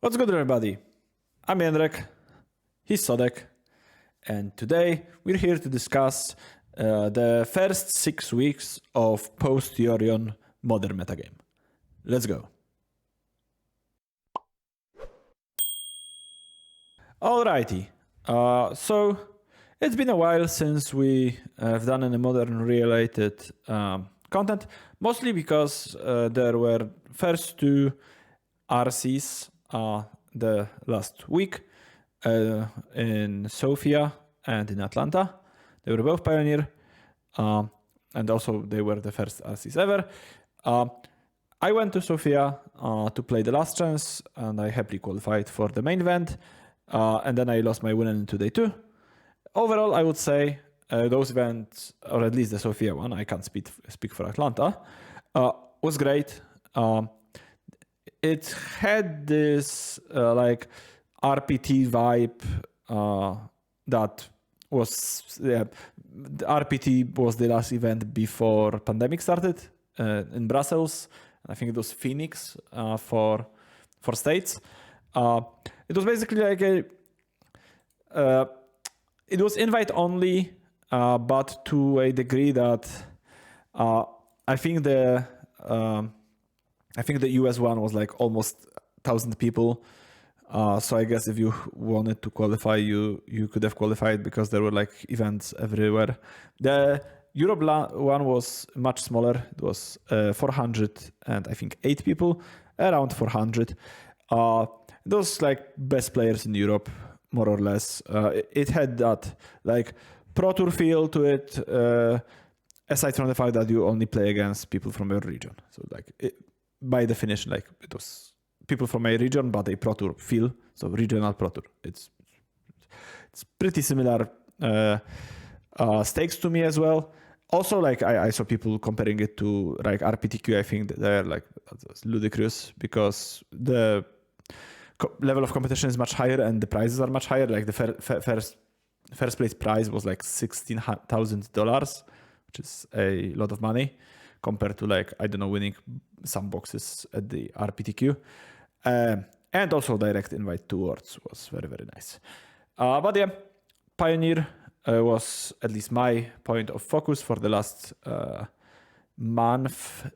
What's good, everybody? I'm Jędrek, he's Sodek, and today we're here to discuss the first 6 weeks of post-Yorion modern metagame. Let's go. Alrighty, so it's been a while since we have done any modern-related content, mostly because there were first two RCs the last week in Sofia and in Atlanta. They were both Pioneer, and also they were the first RCs ever. I went to Sofia to play the last chance, and I happily qualified for the main event, and then I lost my win in today too. Overall, I would say those events, or at least the Sofia one, I can't speak for Atlanta, was great. It had this like RPT vibe that was, the RPT was the last event before pandemic started in Brussels. I think it was Phoenix for states. It was basically like it was invite only, but to a degree that I think the US one was like almost 1,000 people. So I guess if you wanted to qualify, you could have qualified because there were like events everywhere. The Europe one was much smaller. It was 400 and I think 8 people, around 400. It was like best players in Europe, more or less. It had that like Pro Tour feel to it, aside from the fact that you only play against people from your region. So like by definition, like it was people from a region, but a Pro Tour feel. So regional Pro Tour. It's pretty similar stakes to me as well. Also, like I saw people comparing it to like RPTQ. I think that they're like that's ludicrous because the level of competition is much higher and the prizes are much higher. Like the first place prize was like $16,000, which is a lot of money compared to like, I don't know, winning some boxes at the RPTQ. And also direct invite to Worlds was very, very nice. But yeah, Pioneer was at least my point of focus for the last month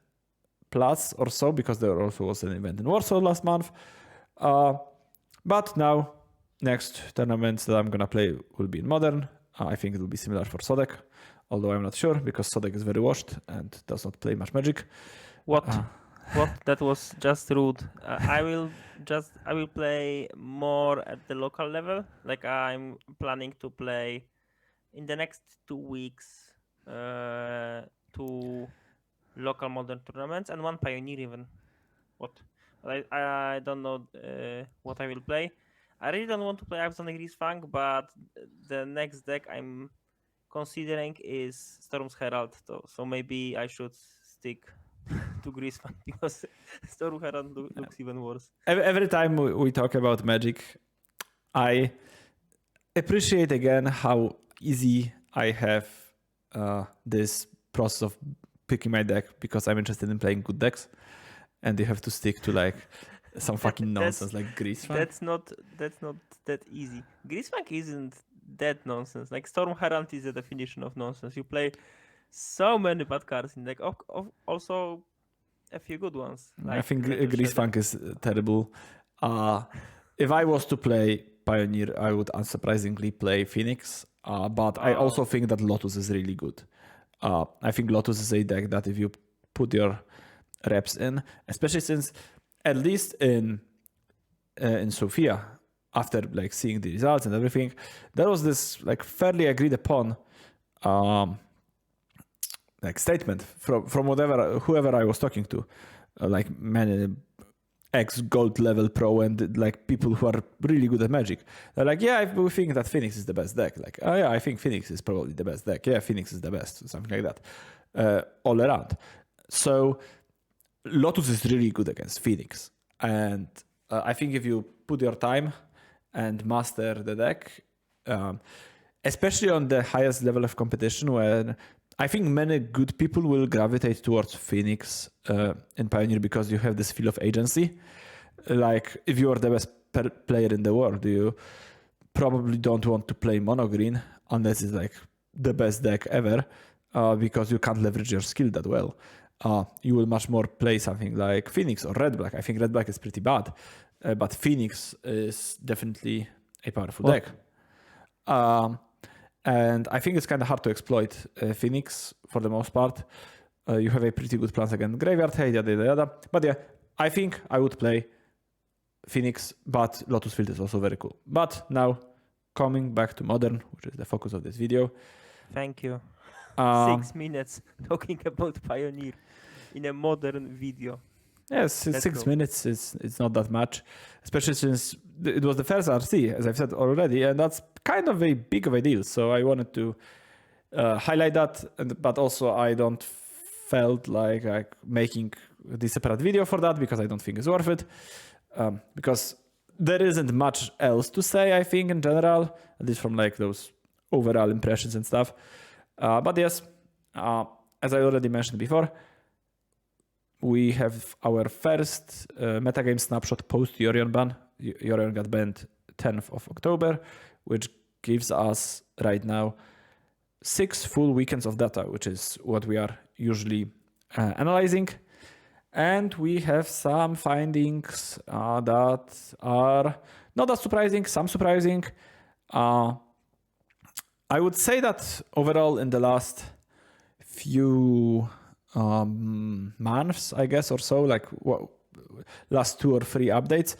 plus or so, because there also was an event in Warsaw last month. But now, next tournaments that I'm going to play will be in Modern. I think it will be similar for Sodek, although I'm not sure because Sodek is very washed and does not play much Magic. What? That was just rude. I will play more at the local level. Like I'm planning to play in the next 2 weeks, 2 local modern tournaments and 1 Pioneer even. I don't know what I will play. I really don't want to play Abs on the Greasefang, but the next deck I'm considering is Storm's Herald, so maybe I should stick to Greasefang because Storm Herald looks even worse. Every time we talk about Magic, I appreciate again how easy I have this process of picking my deck because I'm interested in playing good decks, and you have to stick to like some fucking nonsense like Greasefang. That's not that easy. Greasefang isn't that nonsense. Like Storm Herald is the definition of nonsense. You play so many bad cards in deck. Also a few good ones. Like I think Greasefang is terrible. If I was to play Pioneer, I would unsurprisingly play Phoenix. But I also think that Lotus is really good. I think Lotus is a deck that if you put your reps in, especially since at least in Sofia, after like seeing the results and everything, there was this like fairly agreed upon like statement from whoever I was talking to, like many ex-gold level pro and like people who are really good at Magic. They're like, yeah, we think that Phoenix is the best deck. Like, oh yeah, I think Phoenix is probably the best deck. Yeah, Phoenix is the best, something like that, all around. So Lotus is really good against Phoenix. And I think if you put your time and master the deck, especially on the highest level of competition, where I think many good people will gravitate towards Phoenix in Pioneer because you have this feel of agency. like if you're the best player in the world, you probably don't want to play mono green unless it's like the best deck ever, because you can't leverage your skill that well. You will much more play something like Phoenix or Red Black. I think Red Black is pretty bad, but Phoenix is definitely a powerful deck. And I think it's kind of hard to exploit Phoenix for the most part. You have a pretty good plans against Graveyard Hate, yada yada yada. But yeah, I think I would play Phoenix, but Lotus Field is also very cool. But now, coming back to Modern, which is the focus of this video. Thank you. 6 minutes talking about Pioneer in a Modern video. Yes, it's 6 minutes. It's not that much, especially since it was the first RC, as I've said already, and that's kind of a big of a deal. So I wanted to highlight that, but also I don't felt like making the separate video for that because I don't think it's worth it. Because there isn't much else to say, I think, in general, at least from like those overall impressions and stuff. But yes, as I already mentioned before, we have our first metagame snapshot post Yorion ban. Yorion got banned 10th of October, which gives us right now 6 full weekends of data, which is what we are usually analyzing. And we have some findings that are not that surprising, some surprising. I would say that overall in the last few months, I guess, or so, like last 2 or 3 updates,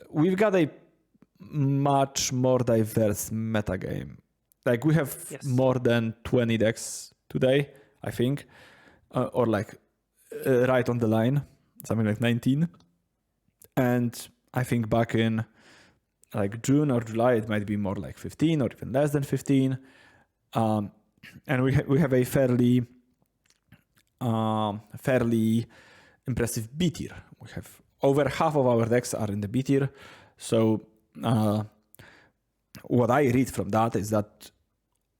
we've got a much more diverse metagame. Like we have more than 20 decks today, I think, or like right on the line, something like 19. And I think back in like June or July, it might be more like 15 or even less than 15. And we have a fairly impressive B tier. We have over half of our decks are in the B tier. So what I read from that is that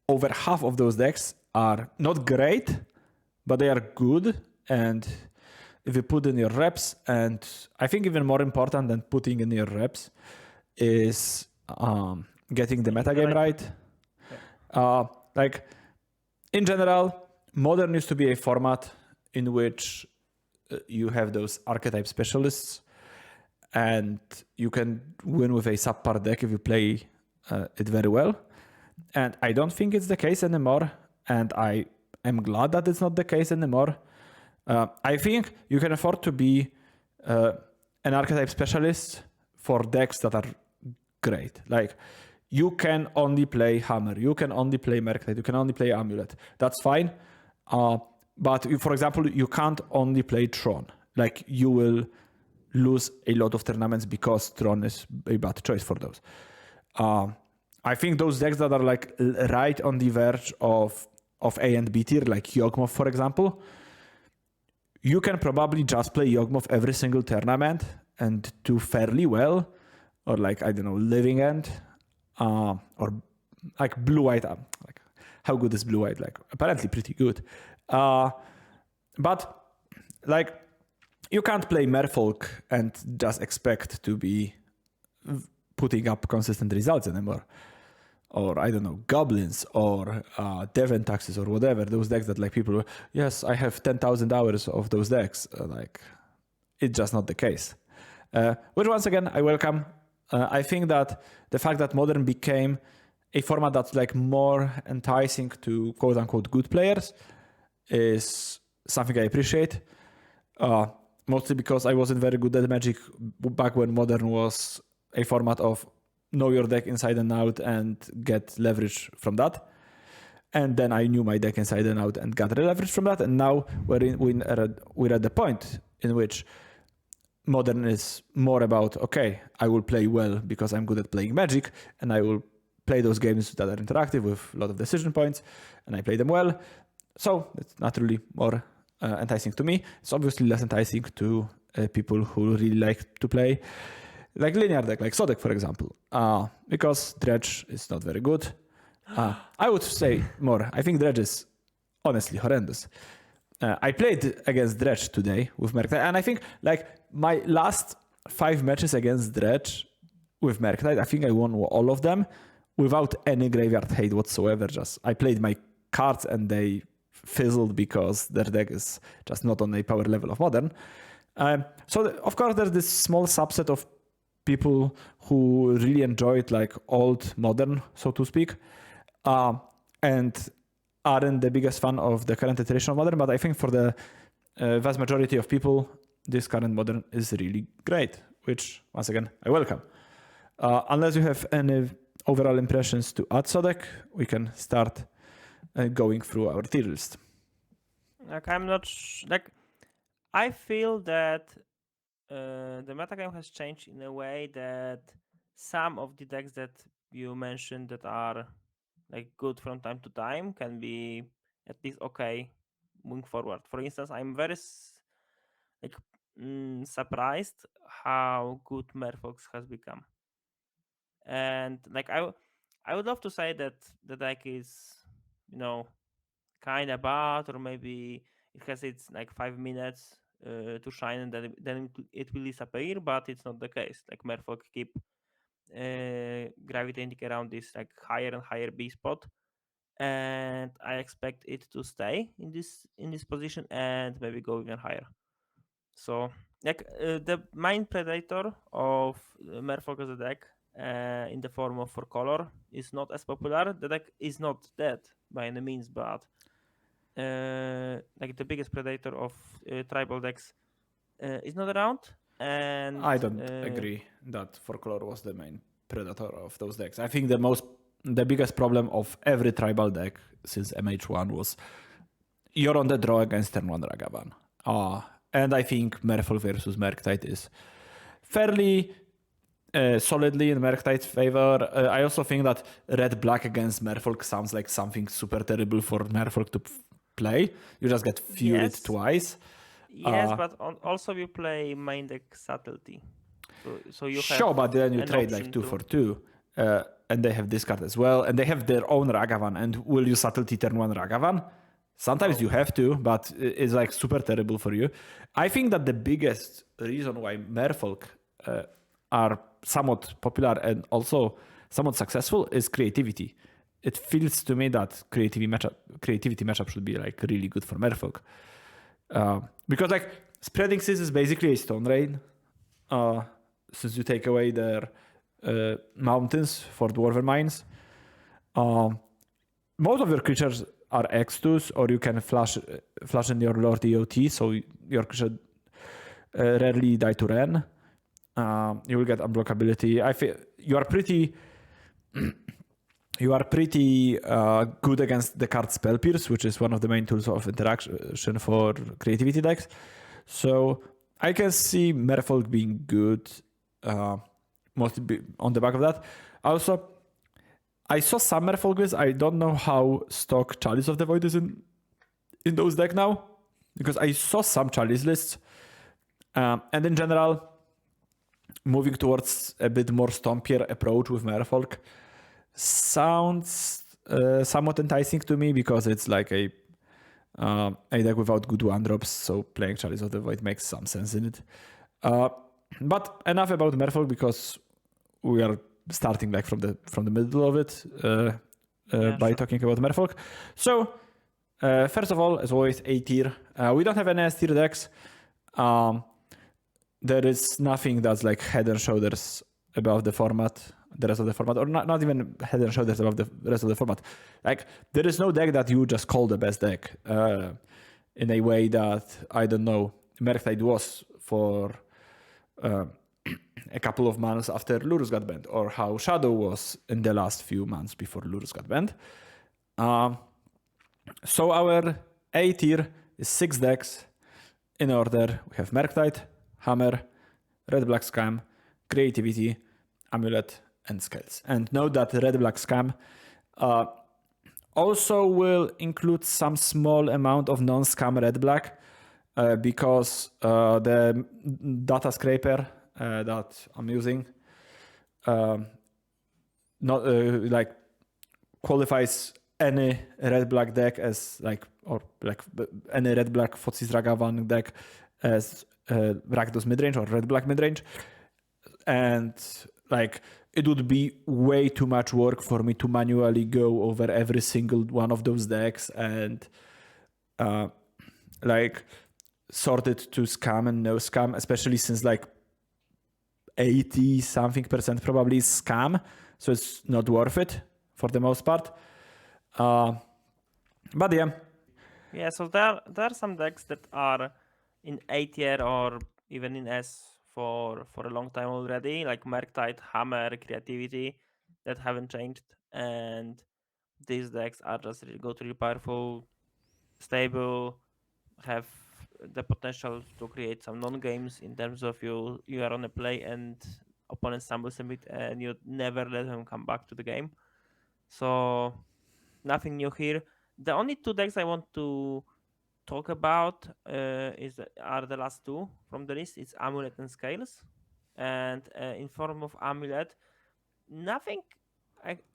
over half of those decks are not great, but they are good. And if you put in your reps, and I think even more important than putting in your reps is getting the metagame right. Like in general, Modern used to be a format in which you have those archetype specialists, and you can win with a subpar deck if you play it very well. And I don't think it's the case anymore, and I am glad that it's not the case anymore. I think you can afford to be an archetype specialist for decks that are great. Like you can only play Hammer, you can only play Merclite, you can only play Amulet. That's fine. But for example, you can't only play Tron. Like you will lose a lot of tournaments because Tron is a bad choice for those. I think those decks that are like right on the verge of A and B tier, like Yawgmoth, for example, you can probably just play Yawgmoth every single tournament and do fairly well. Or like, I don't know, Living End, or like Blue-White. Like, how good is Blue-White? Like, apparently pretty good. But like, you can't play Merfolk and just expect to be putting up consistent results anymore. Or I don't know, Goblins or Devon Taxes or whatever. Those decks that like people, yes, I have 10,000 hours of those decks. Like, it's just not the case. Which once again, I welcome. I think that the fact that Modern became a format that's like more enticing to quote unquote good players is something I appreciate. Mostly because I wasn't very good at Magic back when Modern was a format of know your deck inside and out and get leverage from that. And then I knew my deck inside and out and got leverage from that. And now we're at the point in which Modern is more about, okay, I will play well because I'm good at playing Magic, and I will play those games that are interactive with a lot of decision points, and I play them well. So it's naturally more enticing to me. It's obviously less enticing to people who really like to play like linear deck, like Sodek, for example, because Dredge is not very good. I would say more. I think Dredge is honestly horrendous. I played against Dredge today with Merc, and I think like my last 5 matches against Dredge with Merctide. I think I won all of them without any graveyard hate whatsoever. Just I played my cards and they fizzled because their deck is just not on a power level of Modern. Of course, there's this small subset of people who really enjoyed like old Modern, so to speak, and aren't the biggest fan of the current iteration of Modern. But I think for the vast majority of people, this current Modern is really great, which once again I welcome. Unless you have any overall impressions to add, Sodek, we can start going through our tier list. Like I'm not I feel that the metagame has changed in a way that some of the decks that you mentioned that are like good from time to time can be at least okay moving forward. For instance, I'm very surprised how good Merfolk has become, and like I would love to say that the deck is, you know, kind of bad, or maybe it has its like 5 minutes to shine and then it will disappear, but it's not the case. Like Merfolk keep gravitating around this like higher and higher B spot, and I expect it to stay in this position and maybe go even higher. So like the main predator of Merfolk as a deck in the form of 4-color is not as popular. The deck is not dead by any means, but like the biggest predator of tribal decks is not around. And I don't agree that 4-color was the main predator of those decks. I think the biggest problem of every tribal deck since MH1 was you're on the draw against turn 1 Ragavan. And I think Merfolk versus Merctide is fairly solidly in Merctide's favor. I also think that red-black against Merfolk sounds like something super terrible for Merfolk to play. You just get fueled twice. Yes, but also you play main deck subtlety. So you have sure, but then you trade like 2 for 2. And they have this card as well. And they have their own Ragavan. And will you subtlety turn 1 Ragavan? Sometimes you have to, but it's like super terrible for you. I think that the biggest reason why Merfolk are somewhat popular and also somewhat successful is creativity. It feels to me that creativity matchup should be like really good for Merfolk. Because like Spreading Seas is basically a Stone Rain. Since you take away their mountains for Dwarven Mines. Most of your creatures are X2s, or you can flash in your Lord EOT, so your creature rarely die to Ren. You will get unblockability. I feel you are pretty good against the card Spell Pierce, which is one of the main tools of interaction for creativity decks. So I can see Merfolk being good, mostly on the back of that. Also, I saw some Merfolk lists. I don't know how stock Chalice of the Void is in those decks now, because I saw some Chalice lists. And in general, moving towards a bit more stompier approach with Merfolk sounds somewhat enticing to me, because it's like a deck without good 1-drops, so playing Chalice of the Void makes some sense in it. But enough about Merfolk, because we are starting like from the middle of it by talking about Merfolk. So first of all, as always, A tier. We don't have any S tier decks. There is nothing that's like head and shoulders above the rest of the format, or not even head and shoulders above the rest of the format. Like there is no deck that you just call the best deck in a way that, I don't know, Merctide was for a couple of months after Lurus got banned, or how Shadow was in the last few months before Lurus got banned. So our A tier is 6 decks in order. We have Merctide, Hammer, Red-Black Scam, Creativity, Amulet, and Scales. And note that Red-Black Scam also will include some small amount of non-scam Red-Black, because the data scraper that I'm using not like qualifies any red-black deck as like, or like any red-black Fotsis Ragavan deck as Rakdos midrange or red black midrange, and like it would be way too much work for me to manually go over every single one of those decks and like sort it to scam and no scam, especially since like 80 something percent probably is scam, so it's not worth it for the most part. But yeah. Yeah, so there are some decks that are in A tier or even in S for a long time already, like Merktide, Hammer, Creativity, that haven't changed, and these decks are just really powerful, stable, have the potential to create some non-games in terms of you are on a play and opponent stumbles a bit and you never let them come back to the game. So nothing new here. The only two decks I want to talk about are the last two from the list. It's Amulet and Scales, and in form of Amulet, nothing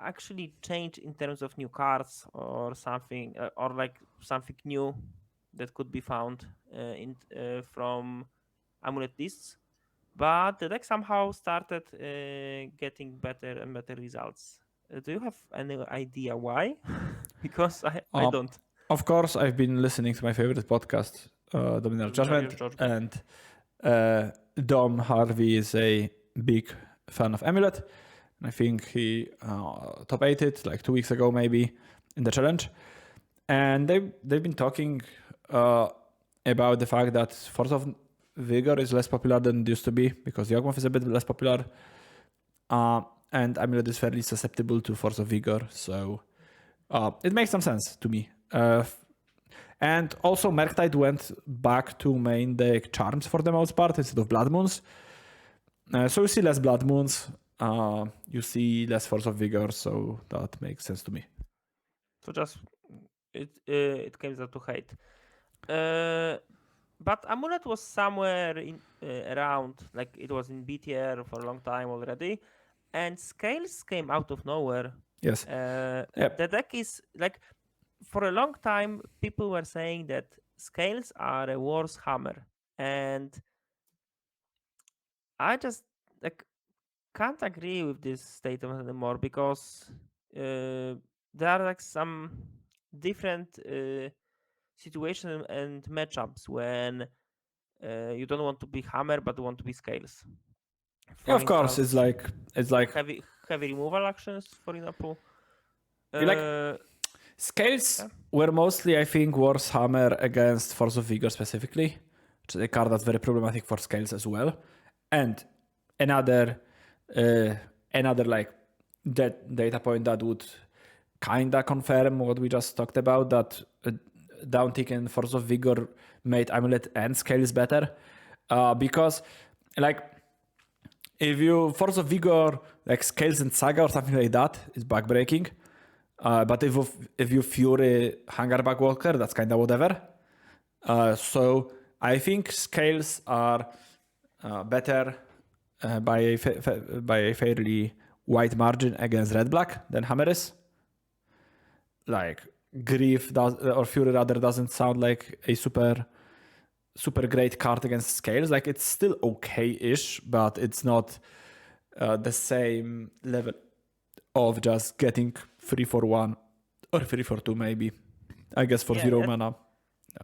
actually changed in terms of new cards or something, or like something new that could be found in from Amulet lists. But the deck somehow started getting better and better results. Do you have any idea why? Because I don't. Of course, I've been listening to my favorite podcast, Dominar Judgment, and Dom Harvey is a big fan of Amulet. And I think he top 8 it like 2 weeks ago, maybe in the challenge. And they've been talking about the fact that Force of Vigor is less popular than it used to be because Yawgmoth is a bit less popular. And Amulet is fairly susceptible to Force of Vigor. So it makes some sense to me. And also, Merktide went back to main deck Charms for the most part instead of Blood Moons. So you see less Blood Moons, you see less Force of Vigor, so that makes sense to me. So just it came down to hate. But Amulet was somewhere in around, like it was in B tier for a long time already, and Scales came out of nowhere. Yes. Yep. The deck is like, for a long time, people were saying that Scales are a worse hammer, and I just like can't agree with this statement anymore because there are like some different situations and matchups when you don't want to be hammer but want to be scales. Yeah, of course, it's like heavy removal actions, for example. Like Scales Yeah. were mostly, I think, Warhammer against Force of Vigor specifically, which is a card that's very problematic for Scales as well. And another like that data point that would kinda confirm what we just talked about, that downtick in Force of Vigor made Amulet and Scales better, because like if you Force of Vigor like Scales and Saga or something like that is backbreaking. But if you Fury Hangarback Walker, that's kind of whatever. So I think Scales are better by a fairly wide margin against Red Black than Hammer is. Like Grief or Fury rather doesn't sound like a super great card against Scales. Like it's still okay-ish, but it's not the same level of just getting 3-for-1 or 3-for-2 maybe. I guess for 0 mana.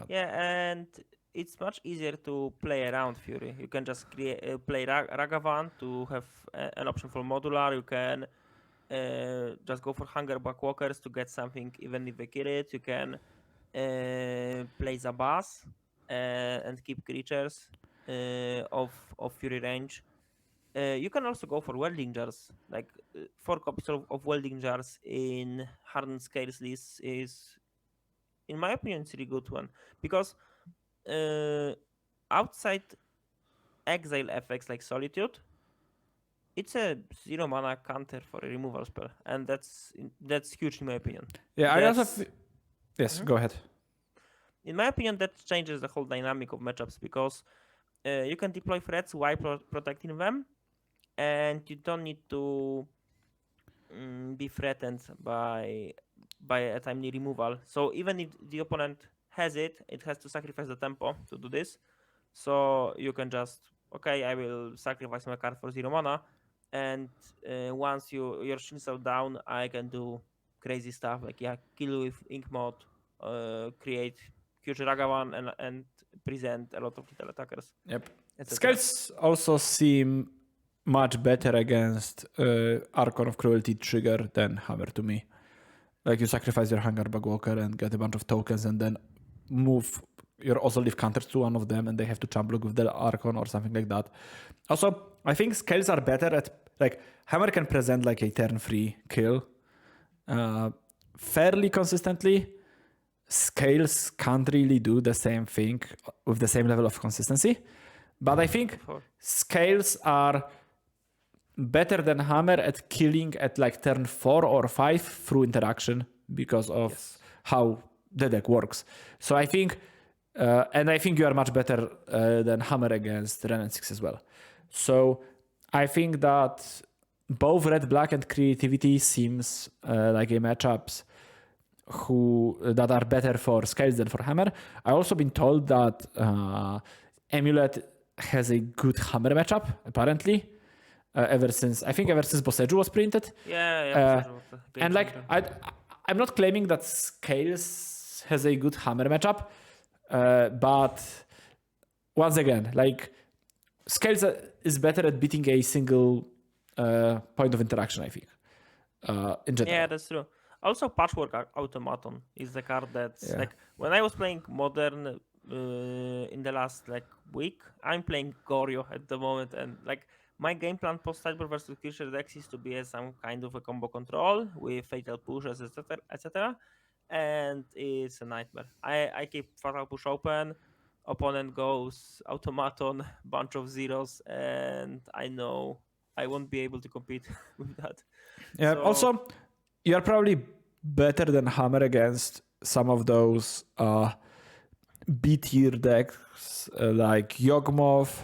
Yeah, and it's much easier to play around Fury. You can just play Ragavan to have an option for modular. You can just go for Hungerback Walkers to get something even if they kill it. You can play Zabaz and keep creatures of Fury range. You can also go for welding jars. Like 4 copies of welding jars in hardened scales list is, in my opinion, it's a really good one because outside exile effects like solitude, it's a 0 mana counter for a removal spell, and that's huge in my opinion. Yeah, I also yes, go ahead. In my opinion, that changes the whole dynamic of matchups because you can deploy threats while protecting them, and you don't need to be threatened by a timely removal. So even if the opponent has it has to sacrifice the tempo to do this. So you can just, okay, I will sacrifice my card for 0 mana, and once your shields are down, I can do crazy stuff like kill with ink mod, create huge Ragavan, and present a lot of little attackers, Yep. etc. Scales also seem much better against Archon of Cruelty trigger than Hammer to me. Like you sacrifice your Hunger Bugwalker and get a bunch of tokens and then move your also leave counters to one of them and they have to champ block with the Archon or something like that. Also, I think Scales are better at like Hammer can present like a turn free kill fairly consistently. Scales can't really do the same thing with the same level of consistency. But I think Scales are better than Hammer at killing at like turn 4 or 5 through interaction because of how the deck works. So I think, and I think you are much better than Hammer against Ren and 6 as well. So I think that both Red, Black, and Creativity seems like a matchups that are better for Scales than for Hammer. I've also been told that Amulet has a good Hammer matchup, apparently. Ever since Boseju was printed. And like I'm not claiming that Scales has a good Hammer matchup, but once again, like Scales is better at beating a single point of interaction, I think. In general. Yeah, that's true. Also, Patchwork Automaton is the card that's like when I was playing Modern in the last like week, I'm playing Goryo at the moment, and like my game plan post Cyber versus Creature decks is to be as some kind of a combo control with Fatal Pushes, etc., etc., and it's a nightmare. I keep Fatal Push open, opponent goes Automaton, bunch of zeros, and I know I won't be able to compete with that. Yeah. So, also, you're probably better than Hammer against some of those B tier decks like Yawgmoth,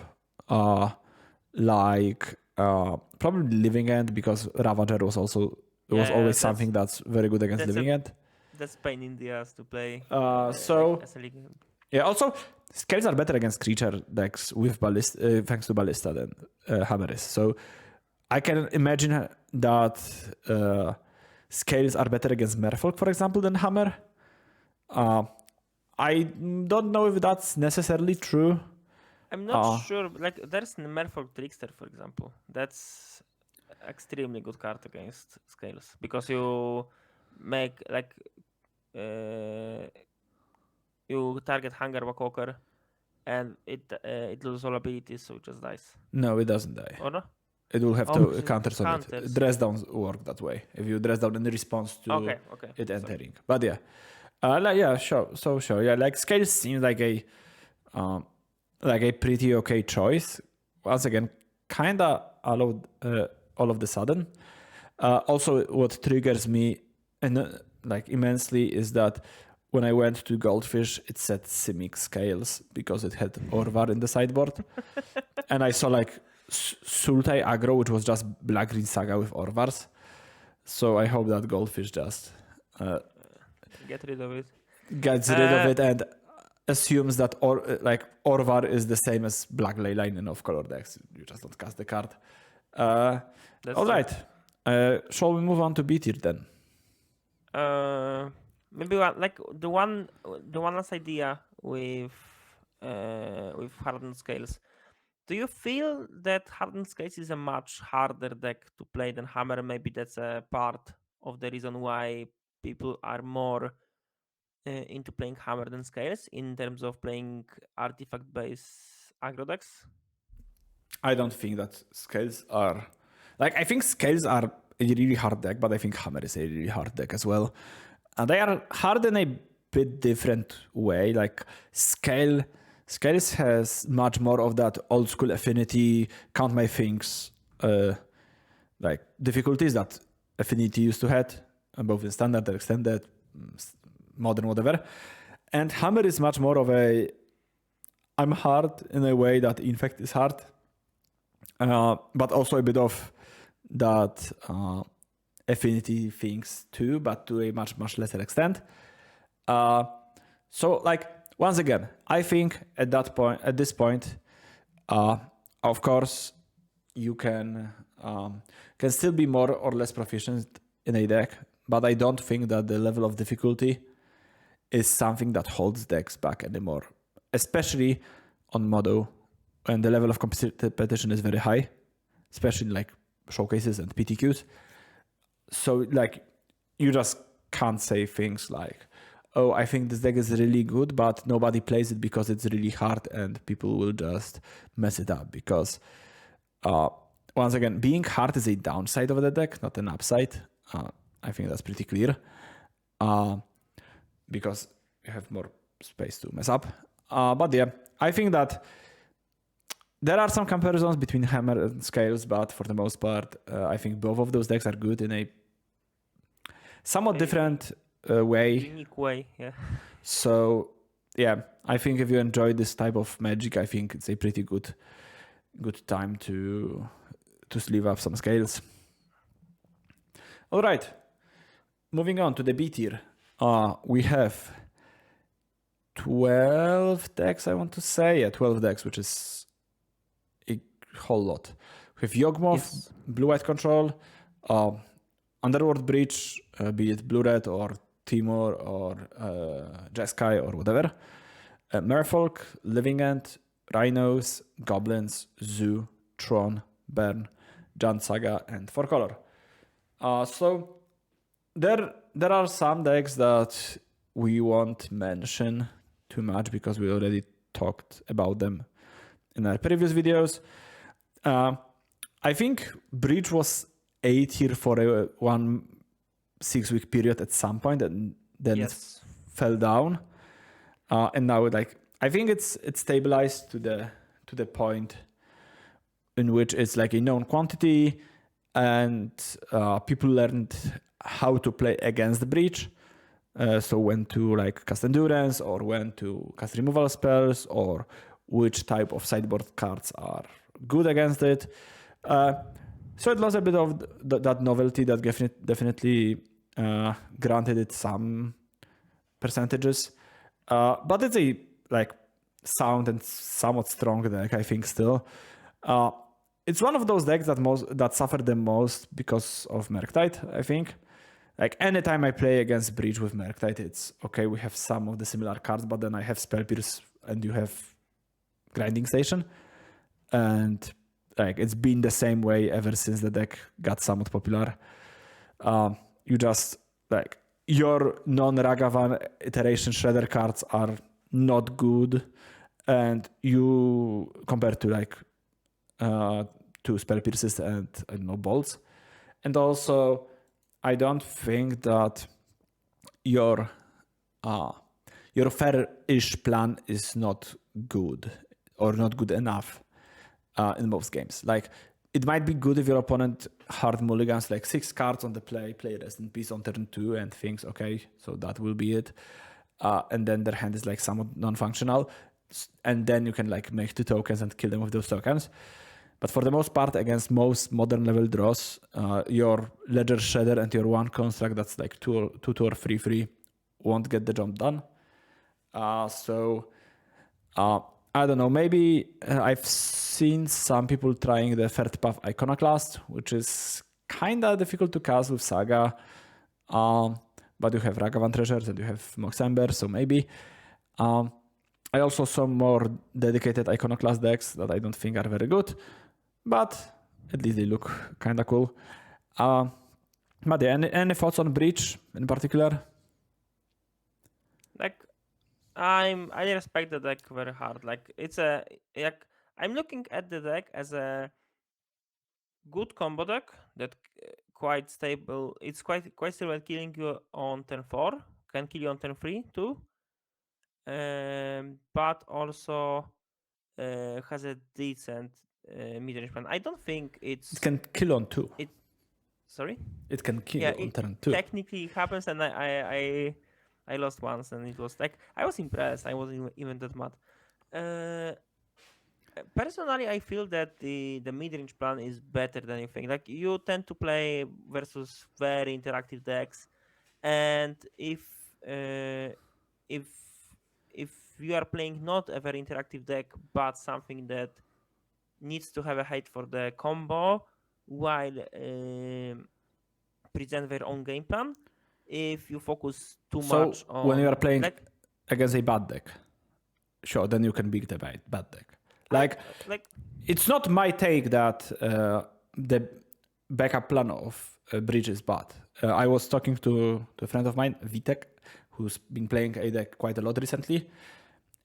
like probably Living End because Ravager was also always something that's very good against Living End. That's pain in the ass to play. So yeah, also Scales are better against creature decks with Ballista, thanks to Ballista than Hammer is. So I can imagine that Scales are better against Merfolk, for example, than Hammer. I don't know if that's necessarily true. I'm not sure. Like, there's Merfolk Trickster, for example. That's extremely good card against Scales because you make like you target Hunger Walker and it loses all abilities, so it just dies. No, it doesn't die. Or no? It will have to counters on it. Dress downs work that way. If you dress down in response to it entering. But yeah. Sure. Yeah, like Scales seems like a pretty okay choice. Once again, kinda all of the sudden. Also, what triggers me immensely is that when I went to Goldfish, it said Simic Scales because it had Orvar in the sideboard, and I saw like Sultai aggro, which was just Black Green Saga with Orvars. So I hope that Goldfish just get rid of it. Gets rid of it and assumes that Orvar is the same as Black Leyline in off-color decks. You just don't cast the card. All right. Shall we move on to B tier then? Maybe the one last idea with Hardened Scales. Do you feel that Hardened Scales is a much harder deck to play than Hammer? Maybe that's a part of the reason why people are more into playing Hammer than Scales in terms of playing artifact-based aggro decks? I don't think that Scales are... I think Scales are a really hard deck, but I think Hammer is a really hard deck as well. And they are hard in a bit different way. Like Scales has much more of that old school affinity, count my things, difficulties that Affinity used to have, both in standard and extended, modern, whatever. And Hammer is much more of a I'm hard in a way that Infect is hard, but also a bit of that Affinity things too, but to a much lesser extent. So once again, I think at this point, of course, you can still be more or less proficient in a deck, but I don't think that the level of difficulty is something that holds decks back anymore, especially on Modo when the level of competition is very high, especially in like showcases and PTQs. So like you just can't say things like, oh, I think this deck is really good, but nobody plays it because it's really hard and people will just mess it up. Because once again, being hard is a downside of the deck, not an upside. I think that's pretty clear. Because you have more space to mess up. But yeah, I think that there are some comparisons between Hammer and Scales, but for the most part, I think both of those decks are good in a somewhat different way. Unique way, yeah. So yeah, I think if you enjoy this type of Magic, I think it's a pretty good time to sleeve up some Scales. All right, moving on to the B tier. We have 12 decks, I want to say. Yeah, 12 decks, which is a whole lot. We have Yawgmoth, Yes. Blue-White Control, Underworld Breach, be it Blue-Red or Timur or Jeskai or whatever. Merfolk, Living End, Rhinos, Goblins, Zoo, Tron, Burn, Jund Saga, and 4-color. So there are some decks that we won't mention too much because we already talked about them in our previous videos. I think Breach was A tier for a 1 6-week period at some point, and then it fell down. And now, like, I think it's stabilized to the point in which it's like a known quantity, and people learned how to play against the Breach. So when to like cast Endurance, or when to cast removal spells, or which type of sideboard cards are good against it. So it lost a bit of that novelty that definitely granted it some percentages. But it's a like sound and somewhat strong deck, I think still. It's one of those decks that suffered the most because of Murktide, I think. Like anytime I play against Breach with Murktide, it's okay, we have some of the similar cards, but then I have Spell Pierce and you have Grinding Station. And like it's been the same way ever since the deck got somewhat popular. You just like your non-Ragavan iteration Shredder cards are not good, and you compared to like to Spell Pierces and I don't know bolts. And also I don't think that your fair-ish plan is not good or not good enough in most games. Like it might be good if your opponent hard mulligans like 6 cards on the play Rest in Peace on turn 2 and thinks, okay, so that will be it. And then their hand is like somewhat non-functional. And then you can like make 2 tokens and kill them with those tokens. But for the most part, against most modern level draws, your Ledger Shredder and your 1 construct that's like 2 or 3/3 won't get the job done. So I don't know, maybe I've seen some people trying the Third Path Iconoclast, which is kind of difficult to cast with Saga. But you have Ragavan Treasures and you have Mox Ember, so maybe. I also saw more dedicated Iconoclast decks that I don't think are very good, but at least they look kind of cool. But yeah, any thoughts on Breach in particular? Like I respect the deck very hard. Like it's a like I'm looking at the deck as a good combo deck that quite stable. It's quite stable at killing you on turn 4, can kill you on turn 3 too. But also has a decent mid-range plan. I don't think It can kill on 2. Sorry? It can kill on turn 2. Technically happens, and I lost once, and it was like I was impressed. I wasn't even that mad. Personally, I feel that the mid-range plan is better than you think. Like you tend to play versus very interactive decks, and if you are playing not a very interactive deck, but something that needs to have a height for the combo while present their own game plan, if you focus too So much on when you are playing like against a bad deck, sure, then you can beat the bad deck. Like it's not my take that the backup plan of Bridge is bad. I was talking to a friend of mine, Vitek, who's been playing a deck quite a lot recently,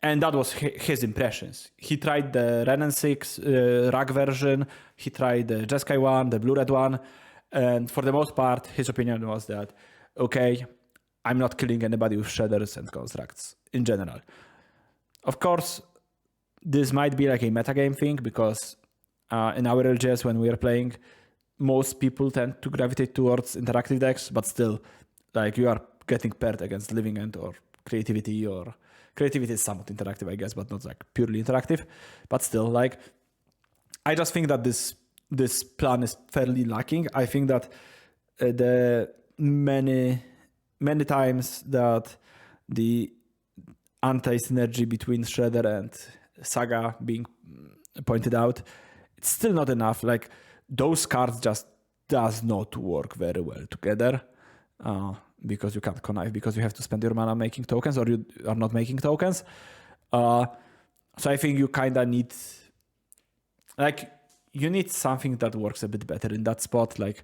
and that was his impressions. He tried the Ren and 6 Rag version, he tried the Jeskai one, the Blue-Red one, and for the most part, his opinion was that, okay, I'm not killing anybody with Shredders and Constructs in general. Of course, this might be like a metagame thing because in our LGS when we are playing, most people tend to gravitate towards interactive decks, but still, like you are getting paired against Living End or Creativity, or Creativity is somewhat interactive, I guess, but not like purely interactive. But still, like I just think that this plan is fairly lacking. I think that the many times that the anti-synergy between Shredder and Saga being pointed out, it's still not enough. Like those cards just does not work very well together because you can't connive, because you have to spend your mana making tokens, or you are not making tokens. So I think you kind of need, like, you need something that works a bit better in that spot, like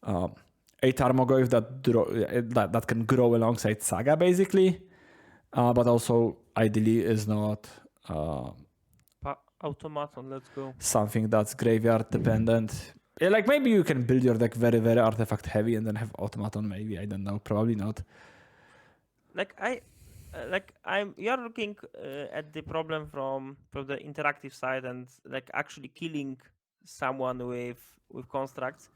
a Tarmogoyf that can grow alongside Saga, basically, but also ideally is not automaton. Let's go. Something that's graveyard dependent. Yeah, like maybe you can build your deck very, very artifact heavy and then have automaton. Maybe, I don't know. Probably not. You're looking at the problem from the interactive side and like actually killing someone with constructs.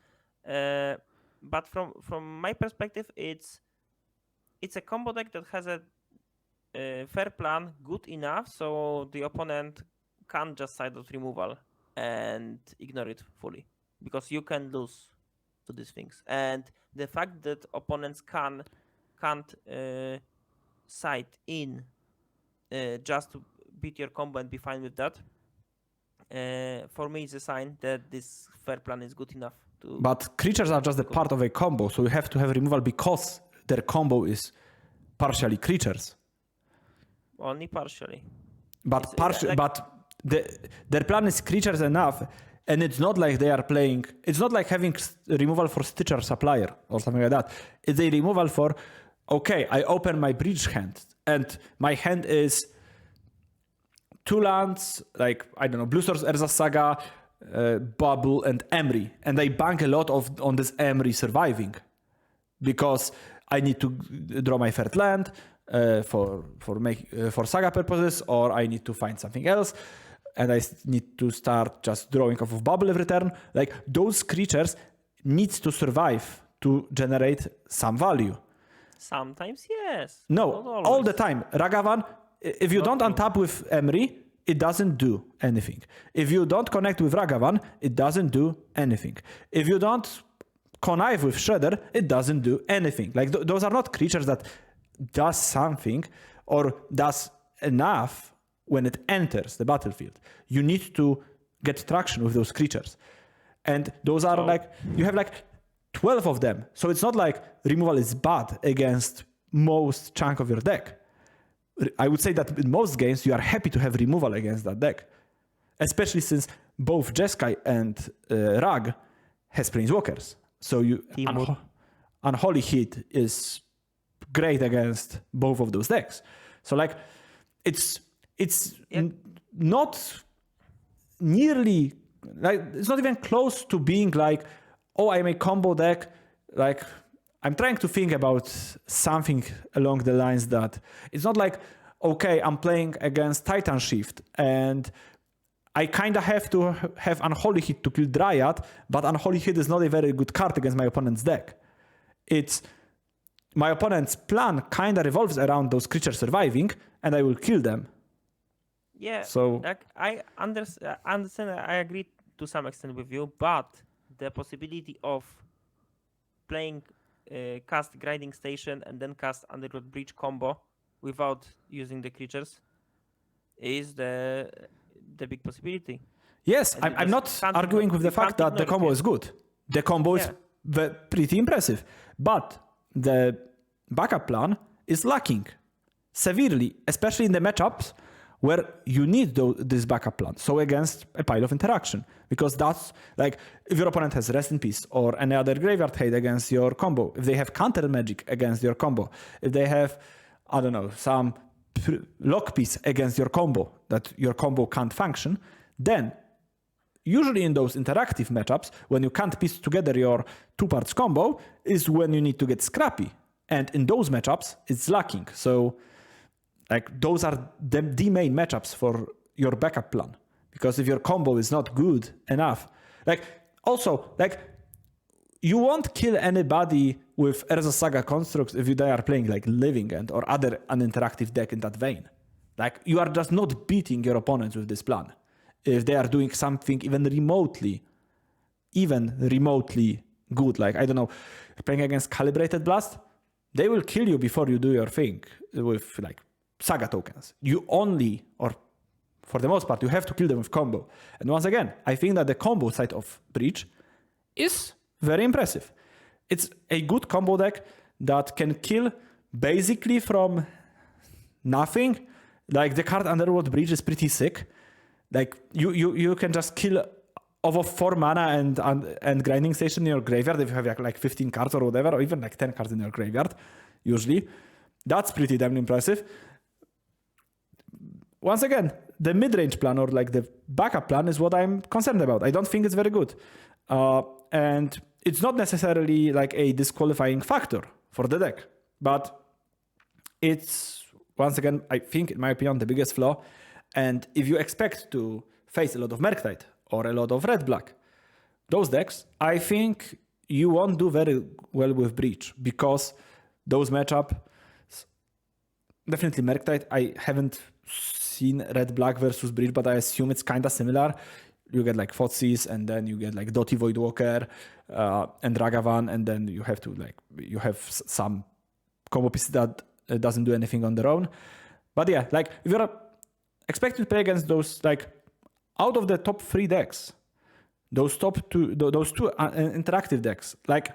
But from my perspective, it's a combo deck that has a fair plan, good enough, so the opponent can't just side out removal and ignore it fully, because you can lose to these things. And the fact that opponents can't side in just to beat your combo and be fine with that, for me is a sign that this fair plan is good enough. But creatures are just a part of a combo, so you have to have removal because their combo is partially creatures. Only partially. But their plan is creatures enough, and it's not like they are playing. It's not like having removal for Stitcher Supplier or something like that. It's a removal for, okay, I open my Bridge hand, and my hand is 2 lands, like, I don't know, Blue Source Urza Saga, Bubble, and Emry. And I bank a lot on this Emry surviving because I need to draw my third land for Saga purposes, or I need to find something else, and I need to start just drawing off of Bubble every turn. Like, those creatures need to survive to generate some value. Sometimes, yes. No, all the time. Ragavan, if you don't untap with Emry, it doesn't do anything. If you don't connect with Ragavan, it doesn't do anything. If you don't connive with Shredder, it doesn't do anything. Like, those are not creatures that does something or does enough when it enters the battlefield. You need to get traction with those creatures. And those are like, you have like 12 of them. So it's not like removal is bad against most chunk of your deck. I would say that in most games, you are happy to have removal against that deck. Especially since both Jeskai and Rag has Planeswalkers. So Unholy Heat is great against both of those decks. So like, it's not nearly, like, it's not even close to being like, oh, I'm a combo deck. Like, I'm trying to think about something along the lines that it's not like, okay, I'm playing against Titan Shift and I kind of have to have Unholy Hit to kill Dryad, but Unholy Hit is not a very good card against my opponent's deck. It's my opponent's plan kind of revolves around those creatures surviving, and I will kill them. Yeah, so like I understand, I agree to some extent with you, but the possibility of playing cast Grinding Station and then cast Underground Breach combo without using the creatures is the big possibility. Yes, And I'm not arguing with the fact that the combo is good. The combo is pretty impressive. But the backup plan is lacking severely, especially in the matchups where you need this backup plan. So against a pile of interaction, because that's like if your opponent has Rest in Peace or any other graveyard hate against your combo, if they have counter magic against your combo, if they have, I don't know, some lock piece against your combo that your combo can't function, then usually in those interactive matchups, when you can't piece together your two parts combo, is when you need to get scrappy. And in those matchups, it's lacking. So like those are the main matchups for your backup plan. Because if your combo is not good enough, like also like you won't kill anybody with Urza Saga constructs if they are playing like Living End or other uninteractive deck in that vein. Like you are just not beating your opponents with this plan. If they are doing something even remotely good, like I don't know, playing against Calibrated Blast, they will kill you before you do your thing with like Saga tokens. You only, or for the most part, you have to kill them with combo. And once again, I think that the combo side of Breach is very impressive. It's a good combo deck that can kill basically from nothing. Like the card Underworld Breach is pretty sick. Like you can just kill off of 4 mana and grinding station in your graveyard if you have like 15 cards or whatever, or even like 10 cards in your graveyard, usually. That's pretty damn impressive. Once again, the mid-range plan or like the backup plan is what I'm concerned about. I don't think it's very good. And it's not necessarily like a disqualifying factor for the deck, but it's, once again, I think, in my opinion, the biggest flaw. And if you expect to face a lot of Murktide or a lot of Red-Black, those decks, I think you won't do very well with Breach because those matchups, definitely Murktide, I haven't seen Red-Black versus Breach, but I assume it's kind of similar. You get like Thoughtseize, and then you get like Dottie Voidwalker and Ragavan, and then you have to like, you have some combo pieces that doesn't do anything on their own. But yeah, like if you're expected to play against those, like out of the top 3 decks, those two interactive decks, like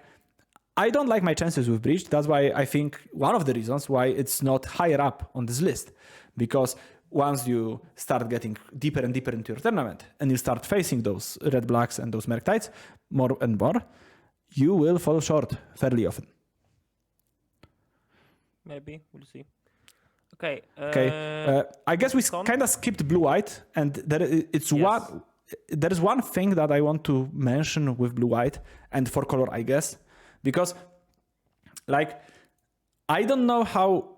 I don't like my chances with Breach. That's why I think one of the reasons why it's not higher up on this list, because once you start getting deeper and deeper into your tournament and you start facing those Red-Blacks and those Murktides more and more, you will fall short fairly often. Maybe, we'll see. Okay. I guess we kind of skipped Blue-White, and there is one thing that I want to mention with Blue-White and 4-color, I guess, because like I don't know how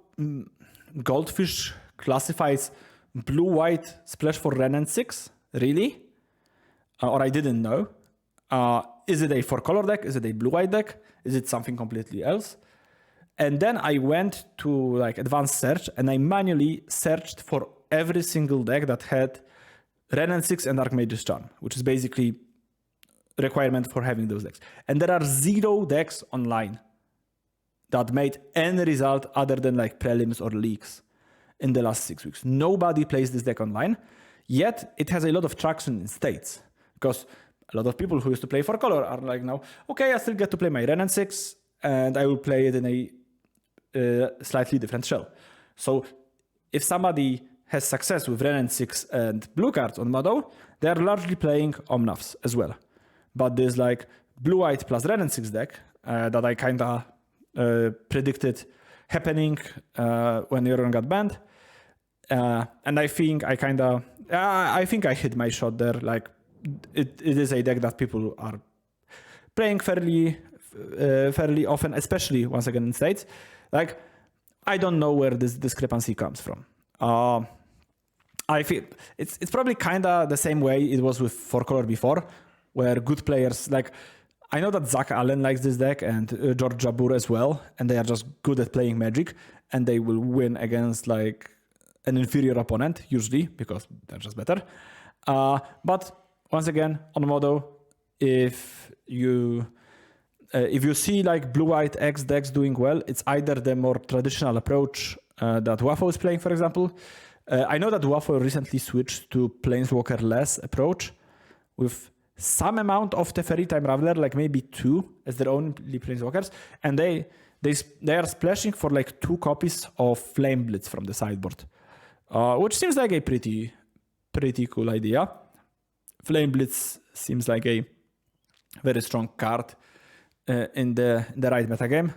Goldfish classifies Blue-White Splash for Ren and 6, really? Or I didn't know. Is it a 4-color deck? Is it a Blue-White deck? Is it something completely else? And then I went to like advanced search and I manually searched for every single deck that had Ren and 6 and Archmage's Charm, which is basically a requirement for having those decks. And there are 0 decks online that made any result other than like prelims or leaks in the last 6 weeks. Nobody plays this deck online, yet it has a lot of traction in States because a lot of people who used to play 4-color are like now, okay, I still get to play my Ren and 6 and I will play it in a slightly different shell. So if somebody has success with Ren and 6 and blue cards on Modo, they are largely playing Omnaths as well. But there's like Blue-White plus Ren and 6 deck that I kind of predicted happening when Euron got banned. And I think I hit my shot there. Like it is a deck that people are playing fairly often, especially once again in States. Like I don't know where this discrepancy comes from. I feel it's probably kind of the same way it was with 4-color before, where good players, like I know that Zach Allen likes this deck and George Jabur as well, and they are just good at playing Magic, and they will win against like an inferior opponent usually because they're just better. But once again, on Modo, if you see like Blue-White X decks doing well, it's either the more traditional approach that Waffle is playing, for example, I know that Waffle recently switched to Planeswalker-less approach with some amount of Teferi Time Raveler, like maybe 2 as their only Planeswalkers, and they are splashing for like 2 copies of Flame Blitz from the sideboard, which seems like a pretty cool idea. Flame Blitz seems like a very strong card in the right metagame.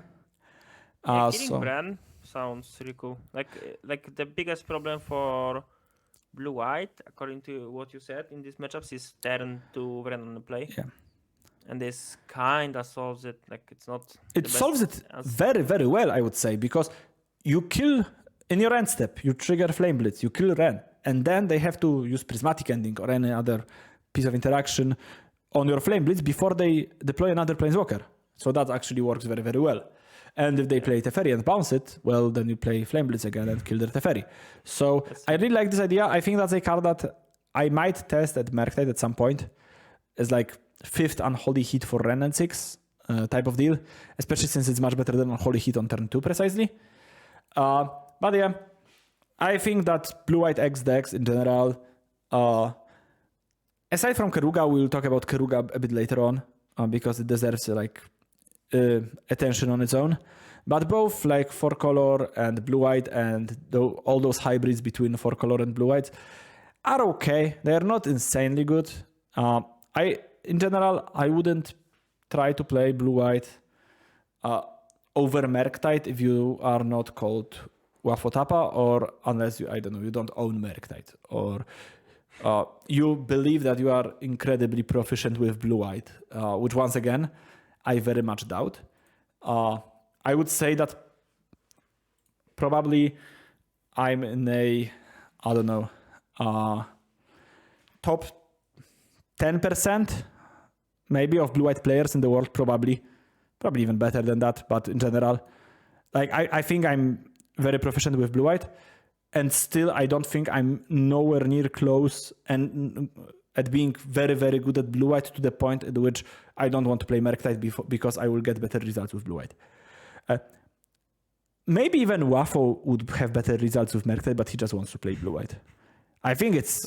Killing Bran sounds really cool. Like the biggest problem for blue-white, according to what you said in these matchups, is turn to Vren on the play. Yeah. And this kind of solves it. Like it's not. It solves it very, very well, I would say, because you kill in your end step, you trigger Flame Blitz, you kill Ren, and then they have to use Prismatic Ending or any other piece of interaction on your Flame Blitz before they deploy another Planeswalker. So that actually works very, very well. And if they play Teferi and bounce it, well, then you play Flame Blitz again and kill their Teferi. So I really like this idea. I think that's a card that I might test at Merktide at some point. It's like 5th Unholy Hit for Ren and 6 type of deal, especially since it's much better than Unholy Hit on turn 2 precisely. But yeah, I think that Blue-White X decks in general, aside from Keruga, we'll talk about Keruga a bit later on because it deserves attention on its own. But both like 4-color and Blue-White and all those hybrids between 4-color and Blue-White are okay. They are not insanely good. In general, I wouldn't try to play Blue-White over Merktide if you are not called Wafotapa, or unless you don't own Merktide, or you believe that you are incredibly proficient with Blue-White, which once again, I very much doubt. I would say that probably I'm in a, I don't know, top 10% maybe of Blue-White players in the world, probably even better than that. But in general, like I think I'm very proficient with Blue-White, and still I don't think I'm nowhere near close and at being very, very good at Blue-White to the point at which I don't want to play Merktide because I will get better results with Blue-White. Maybe even Wafo would have better results with Merktide, but he just wants to play Blue-White. I think it's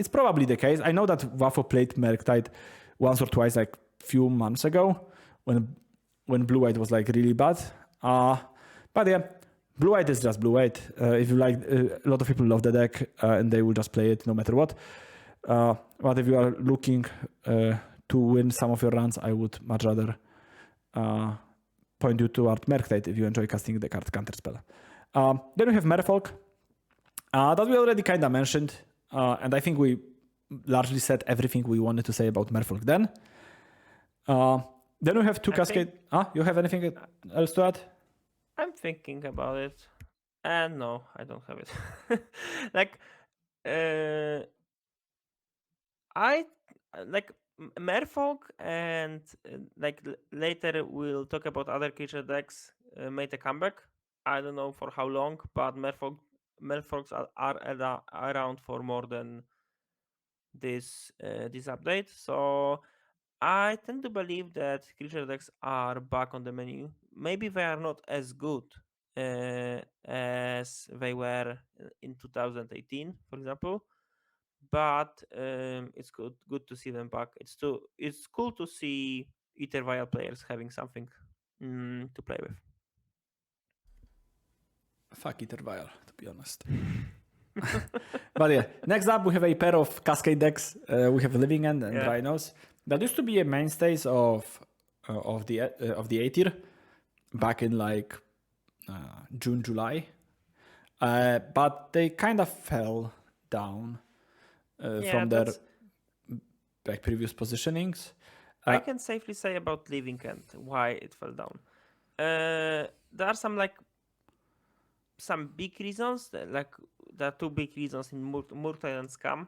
probably the case. I know that Wafo played Merktide once or twice, like few months ago, when Blue-White was like really bad. But yeah, Blue-White is just Blue-White. If you like, a lot of people love the deck and they will just play it no matter what. But if you are looking to win some of your runs, I would much rather point you toward Merktide if you enjoy casting the card Counterspell. Then we have Merfolk that we already kind of mentioned, and I think we largely said everything we wanted to say about Merfolk then. Then we have 2 Cascade. You have anything else to add? I'm thinking about it, and no, I don't have it. Like, I like Merfolk, and like later we'll talk about other creature decks made a comeback. I don't know for how long, but Merfolks are around for more than this update. So I tend to believe that creature decks are back on the menu. Maybe they are not as good as they were in 2018, for example. But it's good to see them back. It's cool to see Ether Vial players having something to play with. Fuck Ether Vial, to be honest. But yeah, next up we have a pair of Cascade decks. We have Living End and Rhinos. That used to be a mainstays of the A tier back in like June, July, but they kind of fell down from their like previous positionings. I can safely say about Living End why it fell down. There are some big reasons, like there are 2 big reasons in Murktide and Scam.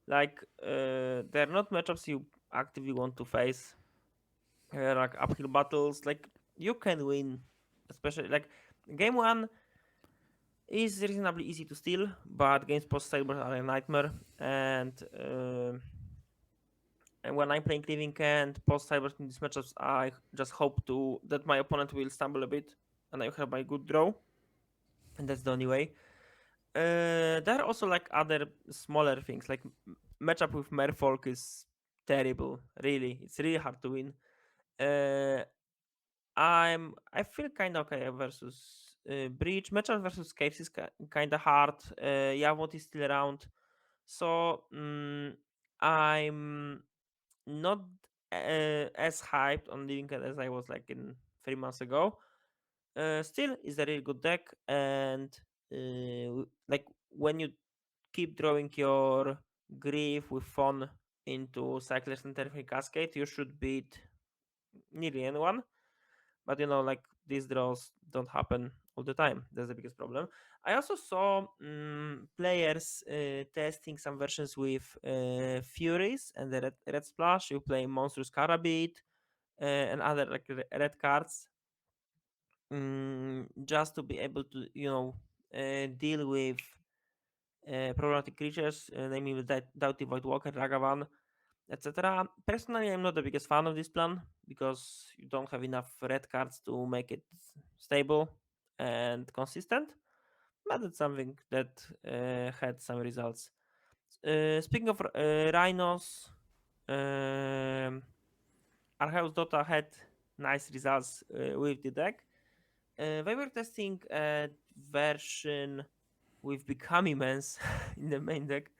Like they're not matchups you actively want to face. Like uphill battles, like you can win, especially like game 1 is reasonably easy to steal, but games post sideboard are a nightmare. And when I'm playing Living End post sideboard in these matchups, I just hope that my opponent will stumble a bit and I have my good draw, and that's the only way. There are also like other smaller things, like matchup with Merfolk is terrible. Really, it's really hard to win. Uh, I feel kind of okay versus Breach. Matchup versus Caves is kind of hard. Yavot is still around, so I'm not as hyped on Living End as I was like in 3 months ago. Still, is a really good deck, and like when you keep drawing your Grief with Fawn into Cyclers and Terrifying Cascade, you should beat nearly anyone. But like these draws don't happen all the time. That's the biggest problem. I also saw players testing some versions with Furies and the red splash. You play Monstrous Carabid and other like red cards, just to be able to deal with problematic creatures, namely with Doughty Voidwalker, Ragavan, etc. Personally, I'm not the biggest fan of this plan because you don't have enough red cards to make it stable and consistent. But it's something that had some results. Speaking of rhinos, Archeus Dota had nice results with the deck. They were testing a version with Becoming Mans in the main deck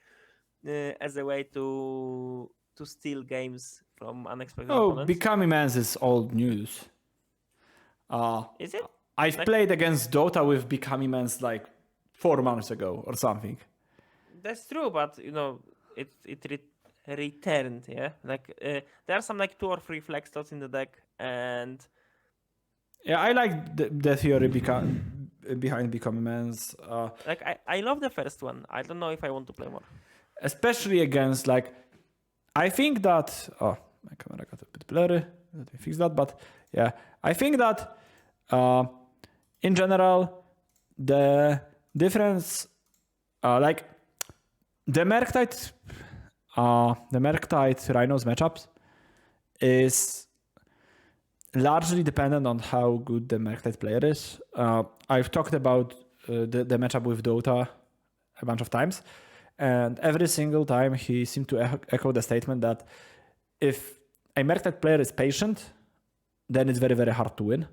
as a way to steal games from unexpected Oh, opponents. Becoming Mans is old news. Is it? I've Like, played against Dota with Becoming Mans like 4 months ago or something. that's true, but it returned. Yeah, like there are some like 2 or 3 flex slots in the deck, and Yeah, I like the theory behind Becoming Mans. like I love the first one. I don't know if I want to play more. Especially against like, I think that, oh, my camera got a bit blurry. Let me fix that. But yeah, I think that in general, the difference, like the Merktide Rhinos matchups is largely dependent on how good the Merktide player is. I've talked about the matchup with Dota a bunch of times, and every single time he seemed to echo the statement that if a Merktide player is patient, then it's very, very hard to win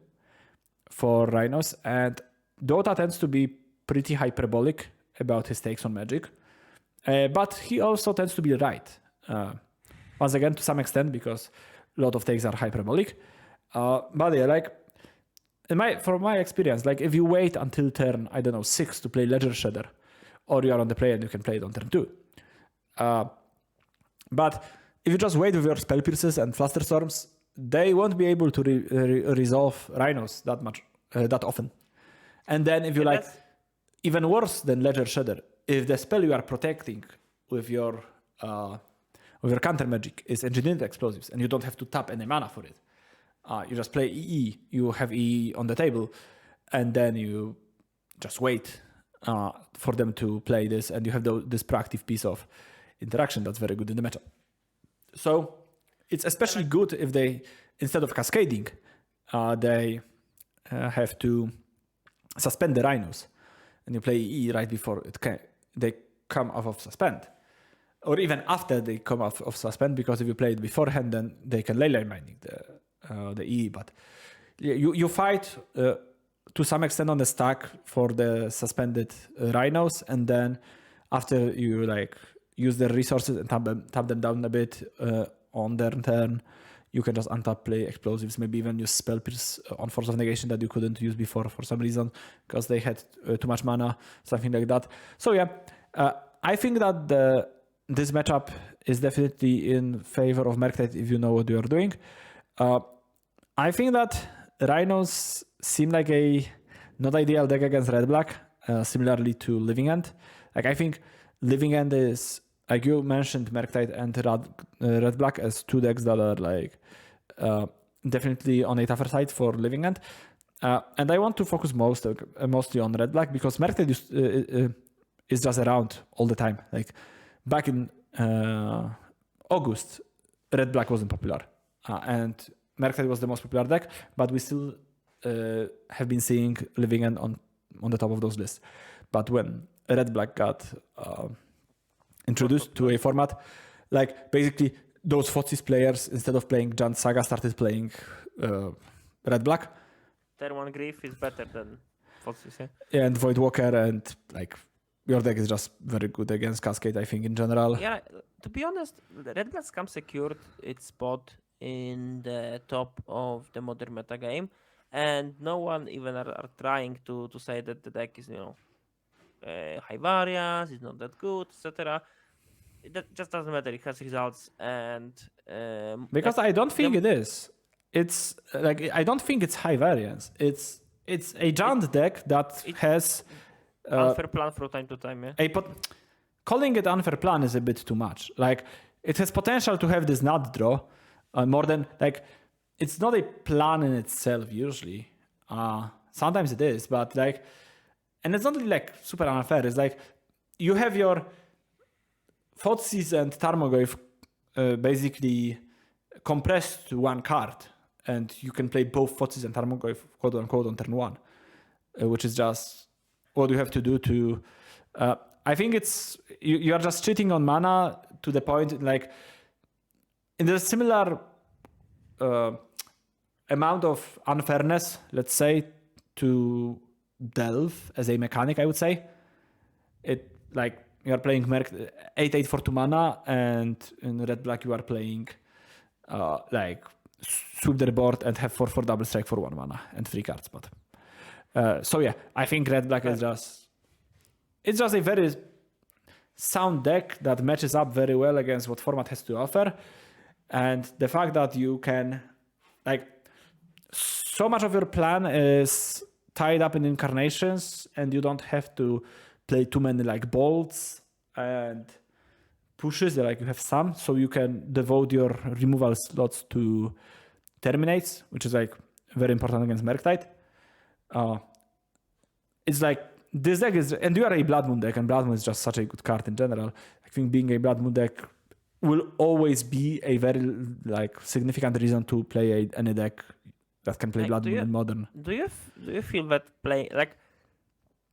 for Rhinos. And Dota tends to be pretty hyperbolic about his takes on Magic. But he also tends to be right. Once again, to some extent, because a lot of takes are hyperbolic. But yeah, like from my experience, like if you wait until turn, I don't know, 6 to play Ledger Shredder, or you are on the play and you can play it on turn 2. But if you just wait with your Spell Pierces and Flusterstorms, they won't be able to resolve Rhinos that often. And then if you like, even worse than Ledger Shredder, if the spell you are protecting with your counter magic is Engineered Explosives, and you don't have to tap any mana for it, you just play EE, you have EE on the table, and then you just wait for them to play this, and you have this proactive piece of interaction that's very good in the matchup. So it's especially good if they, instead of cascading, they have to suspend the Rhinos, and you play EE right before they come off of suspend, or even after they come off of suspend, because if you play it beforehand, then they can leyline mining the EE. But you fight to some extent on the stack for the suspended Rhinos, and then after you like use their resources and tap them down a bit on their turn, you can just untap, play explosives, maybe even use Spell Pierce on Force of Negation that you couldn't use before for some reason because they had too much mana, something like that. So yeah, I think that this matchup is definitely in favor of Merktide if you know what you are doing. I think that Rhinos seem like a not ideal deck against Red-Black, similarly to Living End. Like I think Living End is, like you mentioned, Merktide and Red-Black as two decks that are like definitely on a tougher side for Living End. And I want to focus mostly on Red-Black because Merktide is just around all the time. Like back in August, Red-Black wasn't popular. And Merktide was the most popular deck, but we still have been seeing Living End on the top of those lists. But when Red-Black got introduced to a format, like basically those Fotsis players, instead of playing Giant Saga, started playing Red-Black. Turn 1 Grief is better than Fotsis, yeah? Yeah, and Voidwalker, and like your deck is just very good against Cascade, I think, in general. Yeah, to be honest, Red Black Scum secured its spot in the top of the modern meta game, and no one even are trying to say that the deck is, high variance, it's not that good, etc. That just doesn't matter. It has results, and Because I don't think it is. It's like I don't think it's high variance. It's a giant deck that has unfair plan from time to time. Yeah. Calling it unfair plan is a bit too much. Like it has potential to have this nut draw more than like it's not a plan in itself usually. Sometimes it is, but like, and it's not really like super unfair. It's like you have your Thoughtseize and Tarmogoyf basically compressed to one card, and you can play both Thoughtseize and Tarmogoyf quote unquote on turn one, which is just what you have to do to. I think it's you are just cheating on mana to the point like in the similar amount of unfairness, let's say, to Delve as a mechanic. I would say it like you are playing 8/8 for 2 mana, and in Red-Black you are playing like sweep the board and have 4/4 double strike for 1 mana and 3 cards. But so yeah, I think Red-Black is just a very sound deck that matches up very well against what format has to offer, and the fact that you can like so much of your plan is tied up in incarnations, and you don't have to play too many like bolts and pushes. Like you have some, so you can devote your removal slots to terminates, which is like very important against Murktide. It's like this deck is, and you are a Blood Moon deck, and Blood Moon is just such a good card in general. I think being a Blood Moon deck will always be a very like significant reason to play any deck that can play Like, Blood Moon in Modern. Do you feel that play like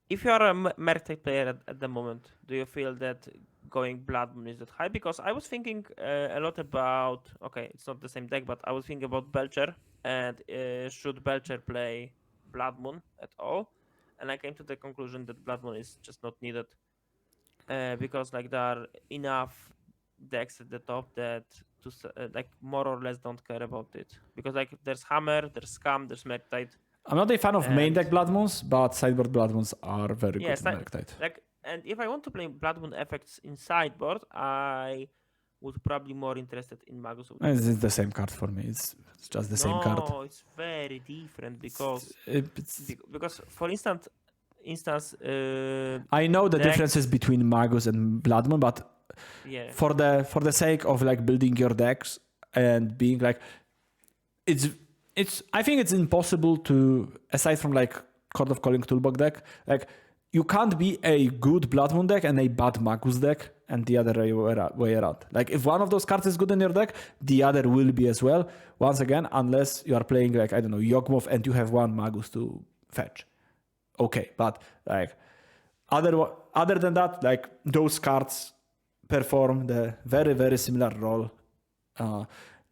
if you are a Murktide player at the moment, do you feel that going Blood Moon is that high? Because I was thinking a lot about, okay, it's not the same deck, but I was thinking about Belcher, and should Belcher play Blood Moon at all? And I came to the conclusion that Blood Moon is just not needed because like there are enough decks at the top that like more or less don't care about it, because like there's Hammer, there's Scum, there's Murktide. I'm not a fan of main deck Blood Moons, but sideboard Blood Moons are very good in Murktide. Like, and if I want to play Blood Moon effects in sideboard, I would probably more interested in Magus. It's the same card for me. It's just the same card. No, it's very different because It's for instance, I know the differences between Magus and Blood Moon, but yeah, for the sake of like building your decks and being like, it's I think it's impossible to, aside from like Chord of Calling Toolbox deck, like you can't be a good Blood Moon deck and a bad Magus deck and the other way around. Like if one of those cards is good in your deck, the other will be as well. Once again, unless you are playing like, I don't know, Yawgmoth and you have one Magus to fetch. Okay, but like other than that, like those cards perform the very, very similar role.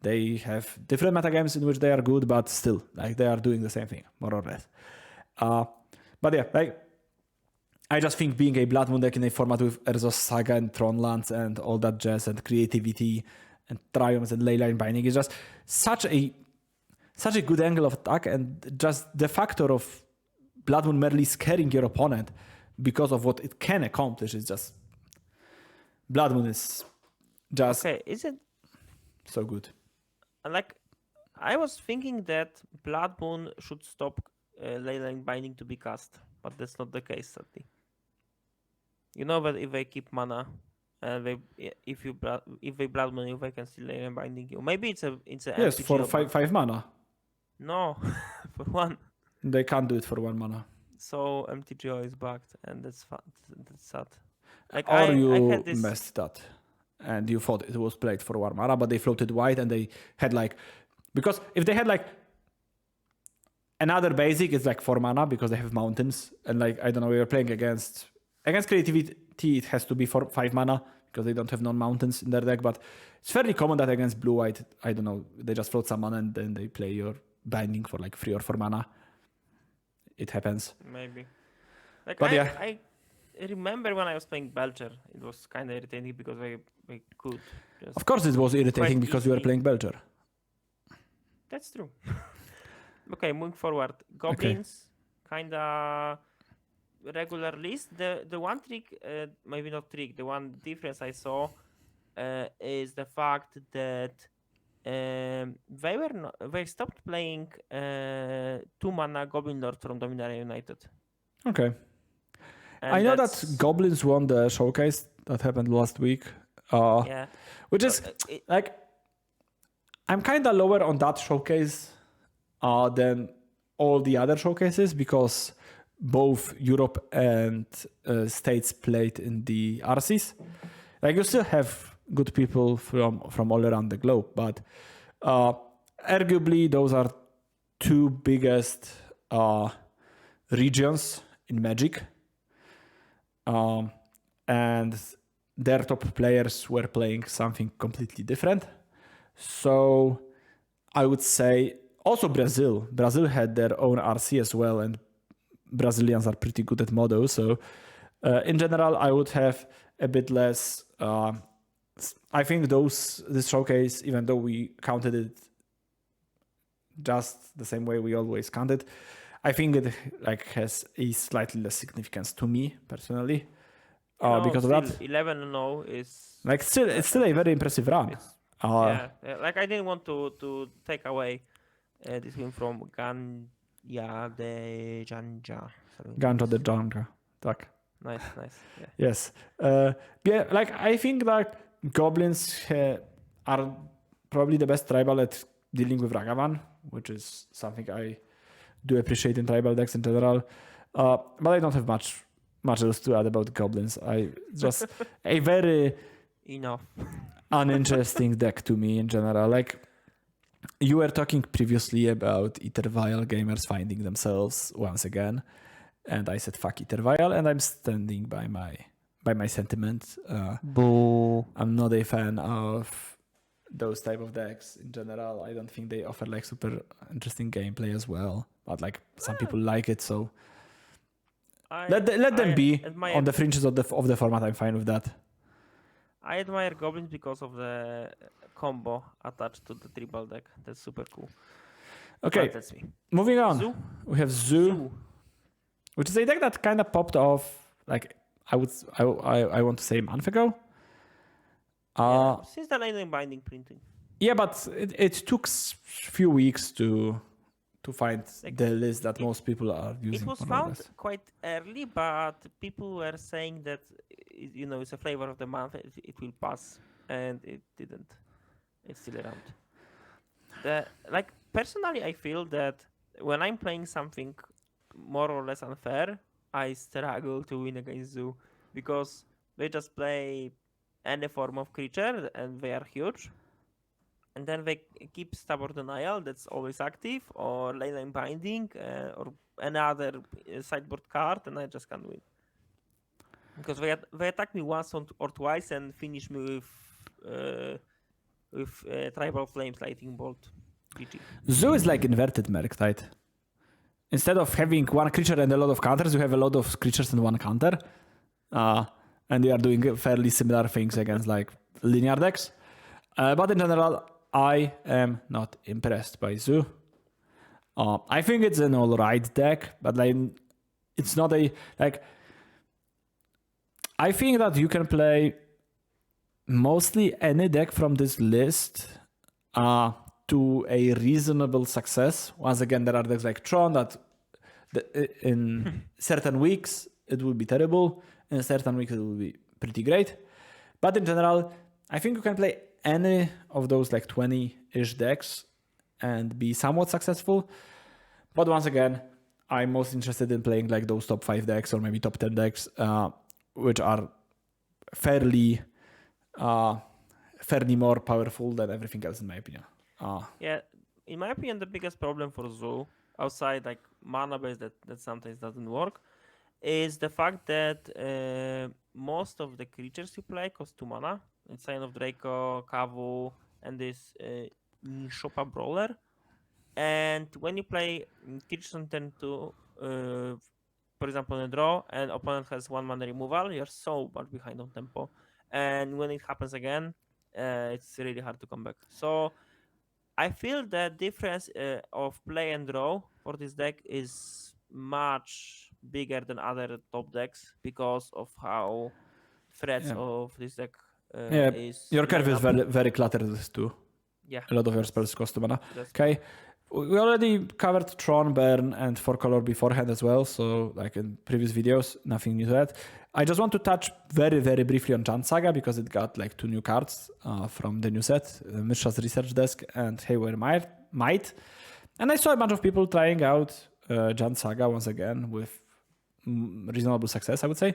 They have different metagames in which they are good, but still, like they are doing the same thing, more or less. But yeah, like I just think being a Blood Moon deck in a format with Erzos Saga and Tronlands and all that jazz and creativity and triumphs and leyline binding is just such a good angle of attack, and just the factor of Blood Moon merely scaring your opponent because of what it can accomplish is just, Blood Moon is just okay. Is it so good? like I was thinking that Blood Moon should stop leyline binding to be cast, but that's not the case, sadly. You know that if they keep mana, and if they Blood Moon, if they can still leyline binding you, maybe it's a Yes, MTGO for bug. 5 mana. No, for 1. They can't do it for 1 mana. So MTGO is bugged, and that's sad. Like Or I you had this. messed that and you thought it was played for 1 mana, but they floated white and they had like, because if they had like another basic, it's like 4 mana because they have mountains, and like I don't know, we were playing against against creativity, it has to be for 5 mana because they don't have non-mountains in their deck. But it's fairly common that against blue-white, I don't know, they just float some mana and then they play your binding for like 3 or 4 mana. It happens. Maybe. Like But I remember when I was playing Belcher, it was kind of irritating because I could just. Of course, it was irritating because you were easily. playing Belcher. That's true. Okay, moving forward. Goblins, kinda regular list. The one trick, maybe not trick, the one difference I saw is the fact that they stopped playing 2-mana Goblin Lord from Dominaria United. Okay. And I know that Goblins won the showcase that happened last week. Yeah. Which is like, I'm kind of lower on that showcase than all the other showcases because both Europe and States played in the RCs. Like, you still have good people from all around the globe, but arguably those are two biggest regions in Magic. And their top players were playing something completely different. So I would say also Brazil. Brazil had their own RC as well, and Brazilians are pretty good at Modo. So in general, I would have a bit less. I think this showcase, even though we counted it just the same way we always counted, I think it like has a slightly less significance to me personally. Because of that, 11-0 is like it's still a very impressive run. Like I didn't want to take away this win from Ganja de Janja. Ganja de Janja, tak. Nice. Yeah. Yes. Like I think that goblins are probably the best tribal at dealing with Ragavan, which is something I do appreciate in tribal decks in general. But I don't have much else to add about goblins. I just a very uninteresting deck to me in general. Like, you were talking previously about Ethervial gamers finding themselves once again, and I said fuck Ethervial, and I'm standing by my sentiment. Boo. I'm not a fan of those type of decks in general. I don't think they offer like super interesting gameplay as well. But like some people like it, so let them be on the fringes of the format. I'm fine with that. I admire goblins because of the combo attached to the tribal deck. That's super cool. Okay, but that's me. Moving on. Zoo? We have Zoo, which is a deck that kind of popped off. Like I want to say a month ago. Since the Lightning Binding printing. Yeah, but it took few weeks to find like, the list that most people are using. It was found quite early, but people were saying that it's a flavor of the month. It will pass, and it didn't. It's still around. Personally, I feel that when I'm playing something more or less unfair, I struggle to win against Zoo because they just play any form of creature and they are huge. And then they keep Stubborn Denial, that's always active, or Leyline Binding, or another sideboard card, and I just can't win. Because they attack me once or twice and finish me with Tribal Flames, Lightning Bolt. GG. Zoo is like inverted Merc, right? Instead of having one creature and a lot of counters, you have a lot of creatures and one counter. And they are doing fairly similar things against like linear decks. But in general, I am not impressed by Zoo. I think it's an alright deck, but like it's not a like. I think that you can play mostly any deck from this list to a reasonable success. Once again, there are decks like Tron that in certain weeks it will be terrible, in certain weeks it will be pretty great. But in general, I think you can play any of those like 20-ish decks and be somewhat successful. But once again, I'm most interested in playing like those top 5 decks or maybe top 10 decks, which are fairly more powerful than everything else in my opinion. Yeah, in my opinion, the biggest problem for Zoo, outside like mana base that sometimes doesn't work, is the fact that most of the creatures you play cost 2 mana. It's Sign of Draco, Kavu, and this Nishopa Brawler. And when you play creatures on turn 2, for example, in a draw, and opponent has 1 mana removal, you're so much behind on tempo. And when it happens again, it's really hard to come back. So I feel the difference of play and draw for this deck is much bigger than other top decks because of how threats Yeah. of this deck Yeah, is your curve line is up. very, very cluttered too. Yeah, A lot of your spells cost mana. that's Okay. We already covered Tron, Burn, and 4-color beforehand as well, so like in previous videos, nothing new to that. I just want to touch very, very briefly on Jant Saga because it got like 2 new cards from the new set, Mishra's Research Desk and Haywire Might. And I saw a bunch of people trying out Jant Saga once again with reasonable success, I would say.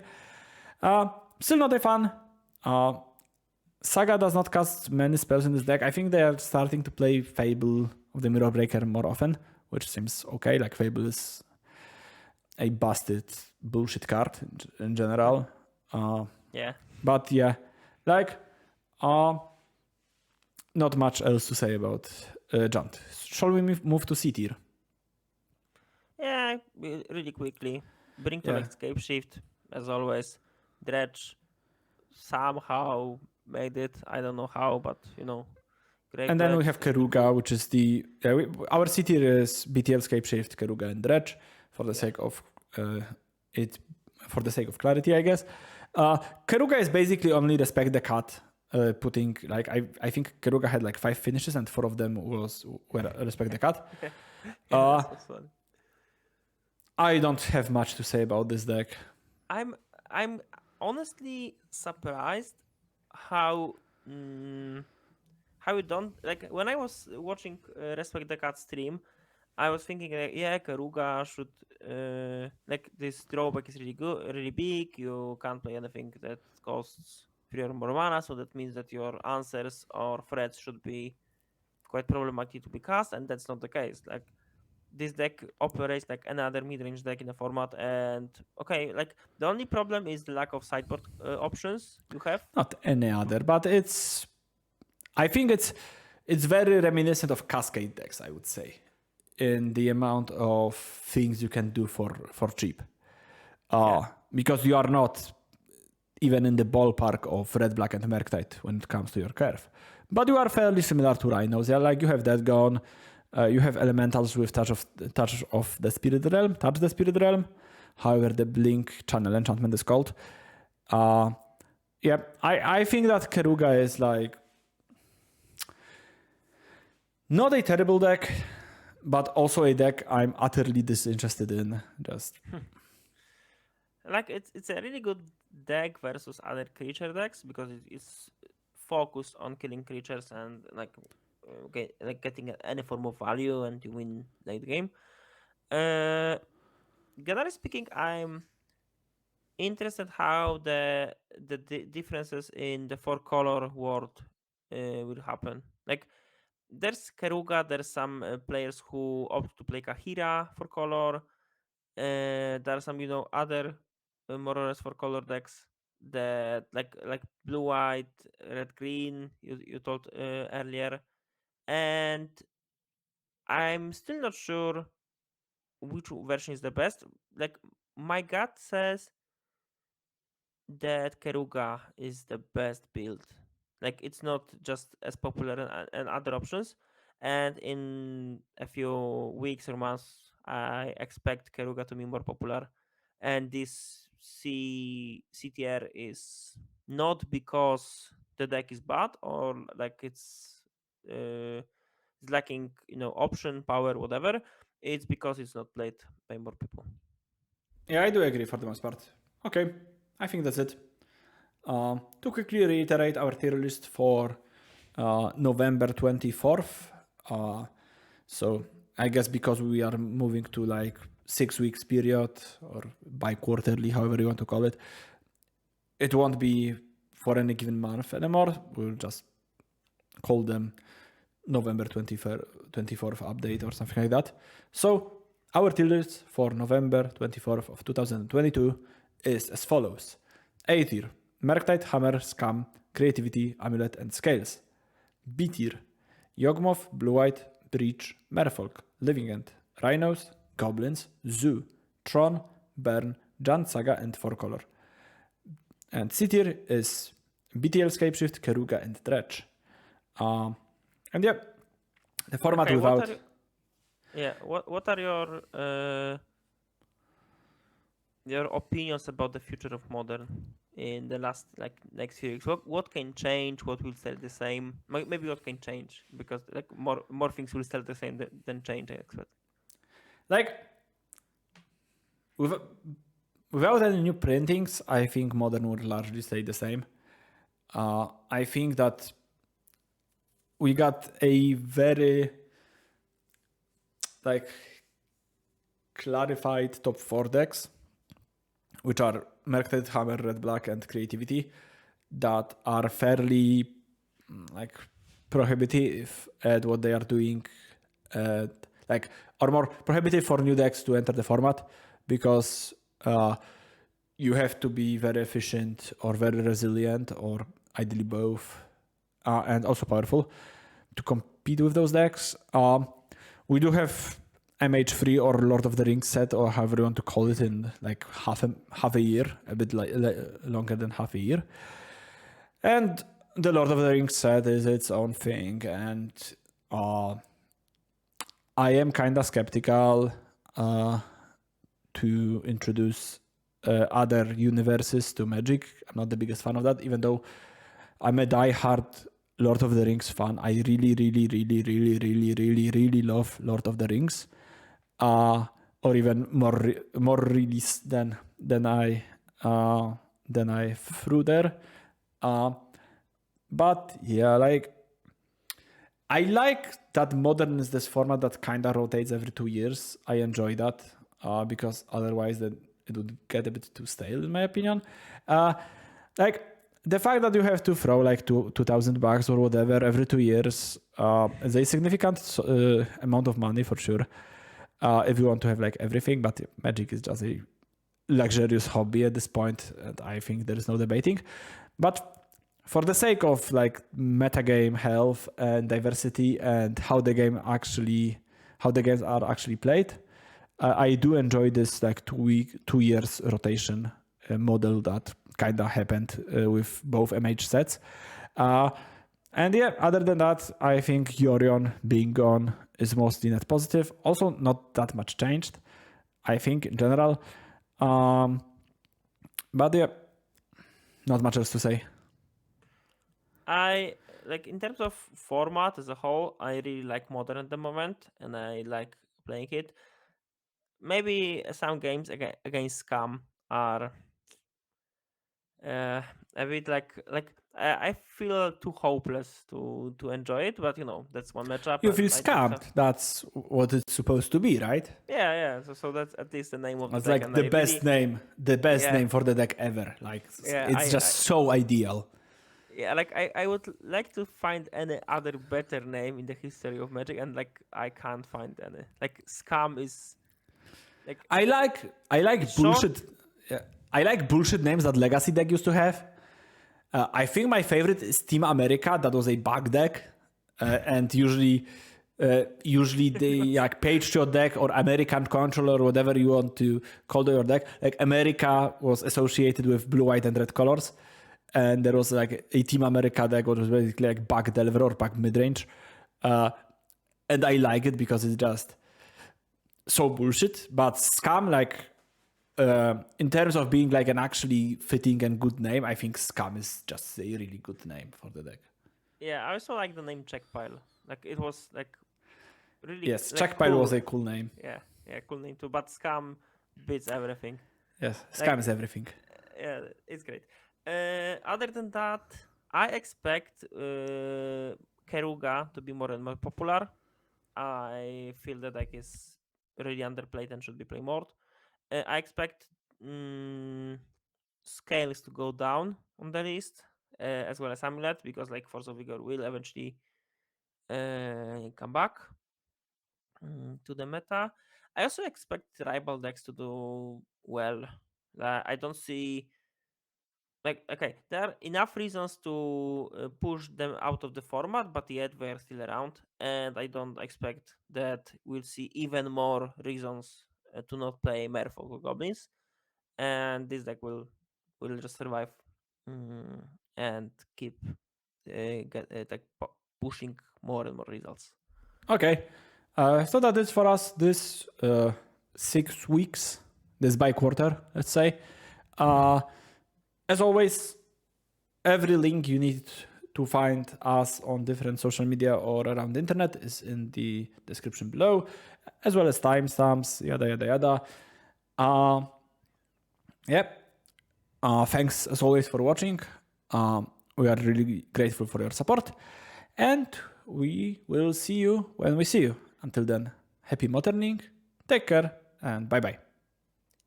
Still not a fan. Saga does not cast many spells in this deck. I think they are starting to play Fable of the Mirror Breaker more often, which seems okay. Like Fable is a busted bullshit card in general. yeah. But yeah, like not much else to say about Jant. Shall we move to C tier? Yeah, really quickly. Bring to Yeah. Escape Shift, as always. Dredge somehow made it. I don't know how, but great. And then we Dredge. have Keruga, which is our C tier is BTL, Scape Shift, Keruga, and Dredge for the sake of for the sake of clarity, I guess. Keruga is basically only respect the cut. Putting like I think Keruga had like 5 finishes and 4 of them were respect the cut. Yeah, that's what's fun. I don't have much to say about this deck. I'm honestly surprised how how you don't like when I was watching Respect the Cat stream. I was thinking, yeah, Karuga should like this drawback is really good, really big. You can't play anything that costs 3 or more mana, so that means that your answers or threats should be quite problematic to be cast, and that's not the case. Like this deck operates like another mid-range deck in the format, and okay, like the only problem is the lack of sideboard options you have. Not any other, but I think it's very reminiscent of Cascade decks, I would say, in the amount of things you can do for cheap. Because you are not even in the ballpark of Red, Black, and Murktide when it comes to your curve. But you are fairly similar to Rhinos. Yeah, like you have that gone. You have elementals with touch of the Spirit Realm, touch the Spirit Realm. However, the Blink channel enchantment is called. Yeah, I think that Keruga is like not a terrible deck, but also a deck I'm utterly disinterested in. Just Like it's a really good deck versus other creature decks because it's focused on killing creatures and like getting any form of value and you win late game. Generally speaking, I'm interested how the differences in the 4-color world will happen. Like there's Keruga, there's some players who opt to play Kahira for color. There are some other more or less 4-color decks that like blue white, red green. You told earlier, and I'm still not sure which version is the best. Like my gut says that Keruga is the best build. Like it's not just as popular and other options. And in a few weeks or months, I expect Keruga to be more popular. And this CTR is not because the deck is bad or like it's lacking, option power, whatever. It's because it's not played by more people. yeah, I do agree for the most part. Okay, I think that's it. To quickly reiterate our tier list for November 24th. So I guess because we are moving to like 6 weeks period or bi-quarterly, however you want to call it, it won't be for any given month anymore. We'll just call them November 24th update or something like that. So Our tier list for November 24th of 2022 is as follows. A tier, Merktide, Hammer, Scam, Creativity, Amulet, and Scales. B tier, Yawgmoth, Blue-White, Breach, Merfolk, Living End, Rhinos, Goblins, Zoo, Tron, Burn, Jan Saga, and 4-color. And C tier is BTL, Scapeshift, Keruga, and Dredge. And yeah, the format Okay, without... what are your opinions about the future of modern in the next few weeks? What can change? What will stay the same? Maybe what can change, because like more things will stay the same than change, I expect. Like, without any new printings, I think modern will largely stay the same. I think that we got a very like clarified top 4 decks, which are Mercted, Hammer, Red Black, and Creativity, that are fairly like prohibitive at what they are doing, or more prohibitive for new decks to enter the format, because you have to be very efficient or very resilient, or ideally both, and also powerful to compete with those decks. We do have MH3 or Lord of the Rings set, or however you want to call it, in like half a year, a bit longer than half a year. And the Lord of the Rings set is its own thing, and I am kind of skeptical to introduce other universes to Magic. I'm not the biggest fan of that, even though I'm a die-hard Lord of the Rings fan. I really, really, really, really, really, really, really love Lord of the Rings, or even more release than I threw there. But yeah, like I like that modern is this format that kind of rotates every 2 years. I enjoy that because otherwise then it would get a bit too stale, in my opinion. Like the fact that you have to throw like $2,000 or whatever every 2 years is a significant amount of money for sure. If you want to have like everything, but Magic is just a luxurious hobby at this point, and I think there is no debating. But for the sake of like metagame health and diversity and how the games are actually played, I do enjoy this like 2 years rotation model that kind of happened with both MH sets. And yeah, other than that, I think Yorion being gone is mostly net positive. Also, not that much changed, I think, in general. But yeah, not much else to say. I like, in terms of format as a whole, I really like modern at the moment, and I like playing it. Maybe some games against Scam are a bit I feel too hopeless to enjoy it, but that's one matchup. You And feel I do scammed. That's what it's supposed to be, right? yeah. So that's at least the name of the It's deck. like And the I best really, name for the deck ever. Like yeah, it's just so ideal. yeah, like I would like to find any other better name in the history of Magic, and like I can't find any. Like Scam is like I like bullshit. I like bullshit names that Legacy deck used to have. I think my favorite is Team America. That was a bug deck, and usually the like page shot deck or American controller, or whatever you want to call your deck. Like America was associated with blue, white, and red colors, and there was like a Team America deck, which was basically like bug delver or bug midrange, and I like it because it's just so bullshit. But Scam, like in terms of being like an actually fitting and good name, I think Scam is just a really good name for the deck. yeah. I also like the name Checkpile. Like it was like really Yes, like Checkpile cool. was a cool name. Yeah, cool name too. But Scam beats everything. Yes, Scam Like, is everything. yeah, it's great. Other than that, I expect Keruga to be more and more popular. I feel the deck is really underplayed and should be played more. I expect Scales to go down on the list, as well as Amulet, because like Force of Vigor will eventually come back to the meta. I also expect rival decks to do well. I don't see okay, there are enough reasons to push them out of the format, but yet they're still around, and I don't expect that we'll see even more reasons to not play Merfolk or Goblins, and this deck will just survive and keep pushing more and more results. Okay, so that is for us this 6 weeks, this by quarter, let's say. As always, every link you need to find us on different social media or around the internet is in the description below, as well as timestamps, yada, yada, yada. Yep. Thanks as always for watching. We are really grateful for your support, and we will see you when we see you. Until then, happy modeling, take care, and bye bye.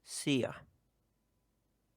See ya.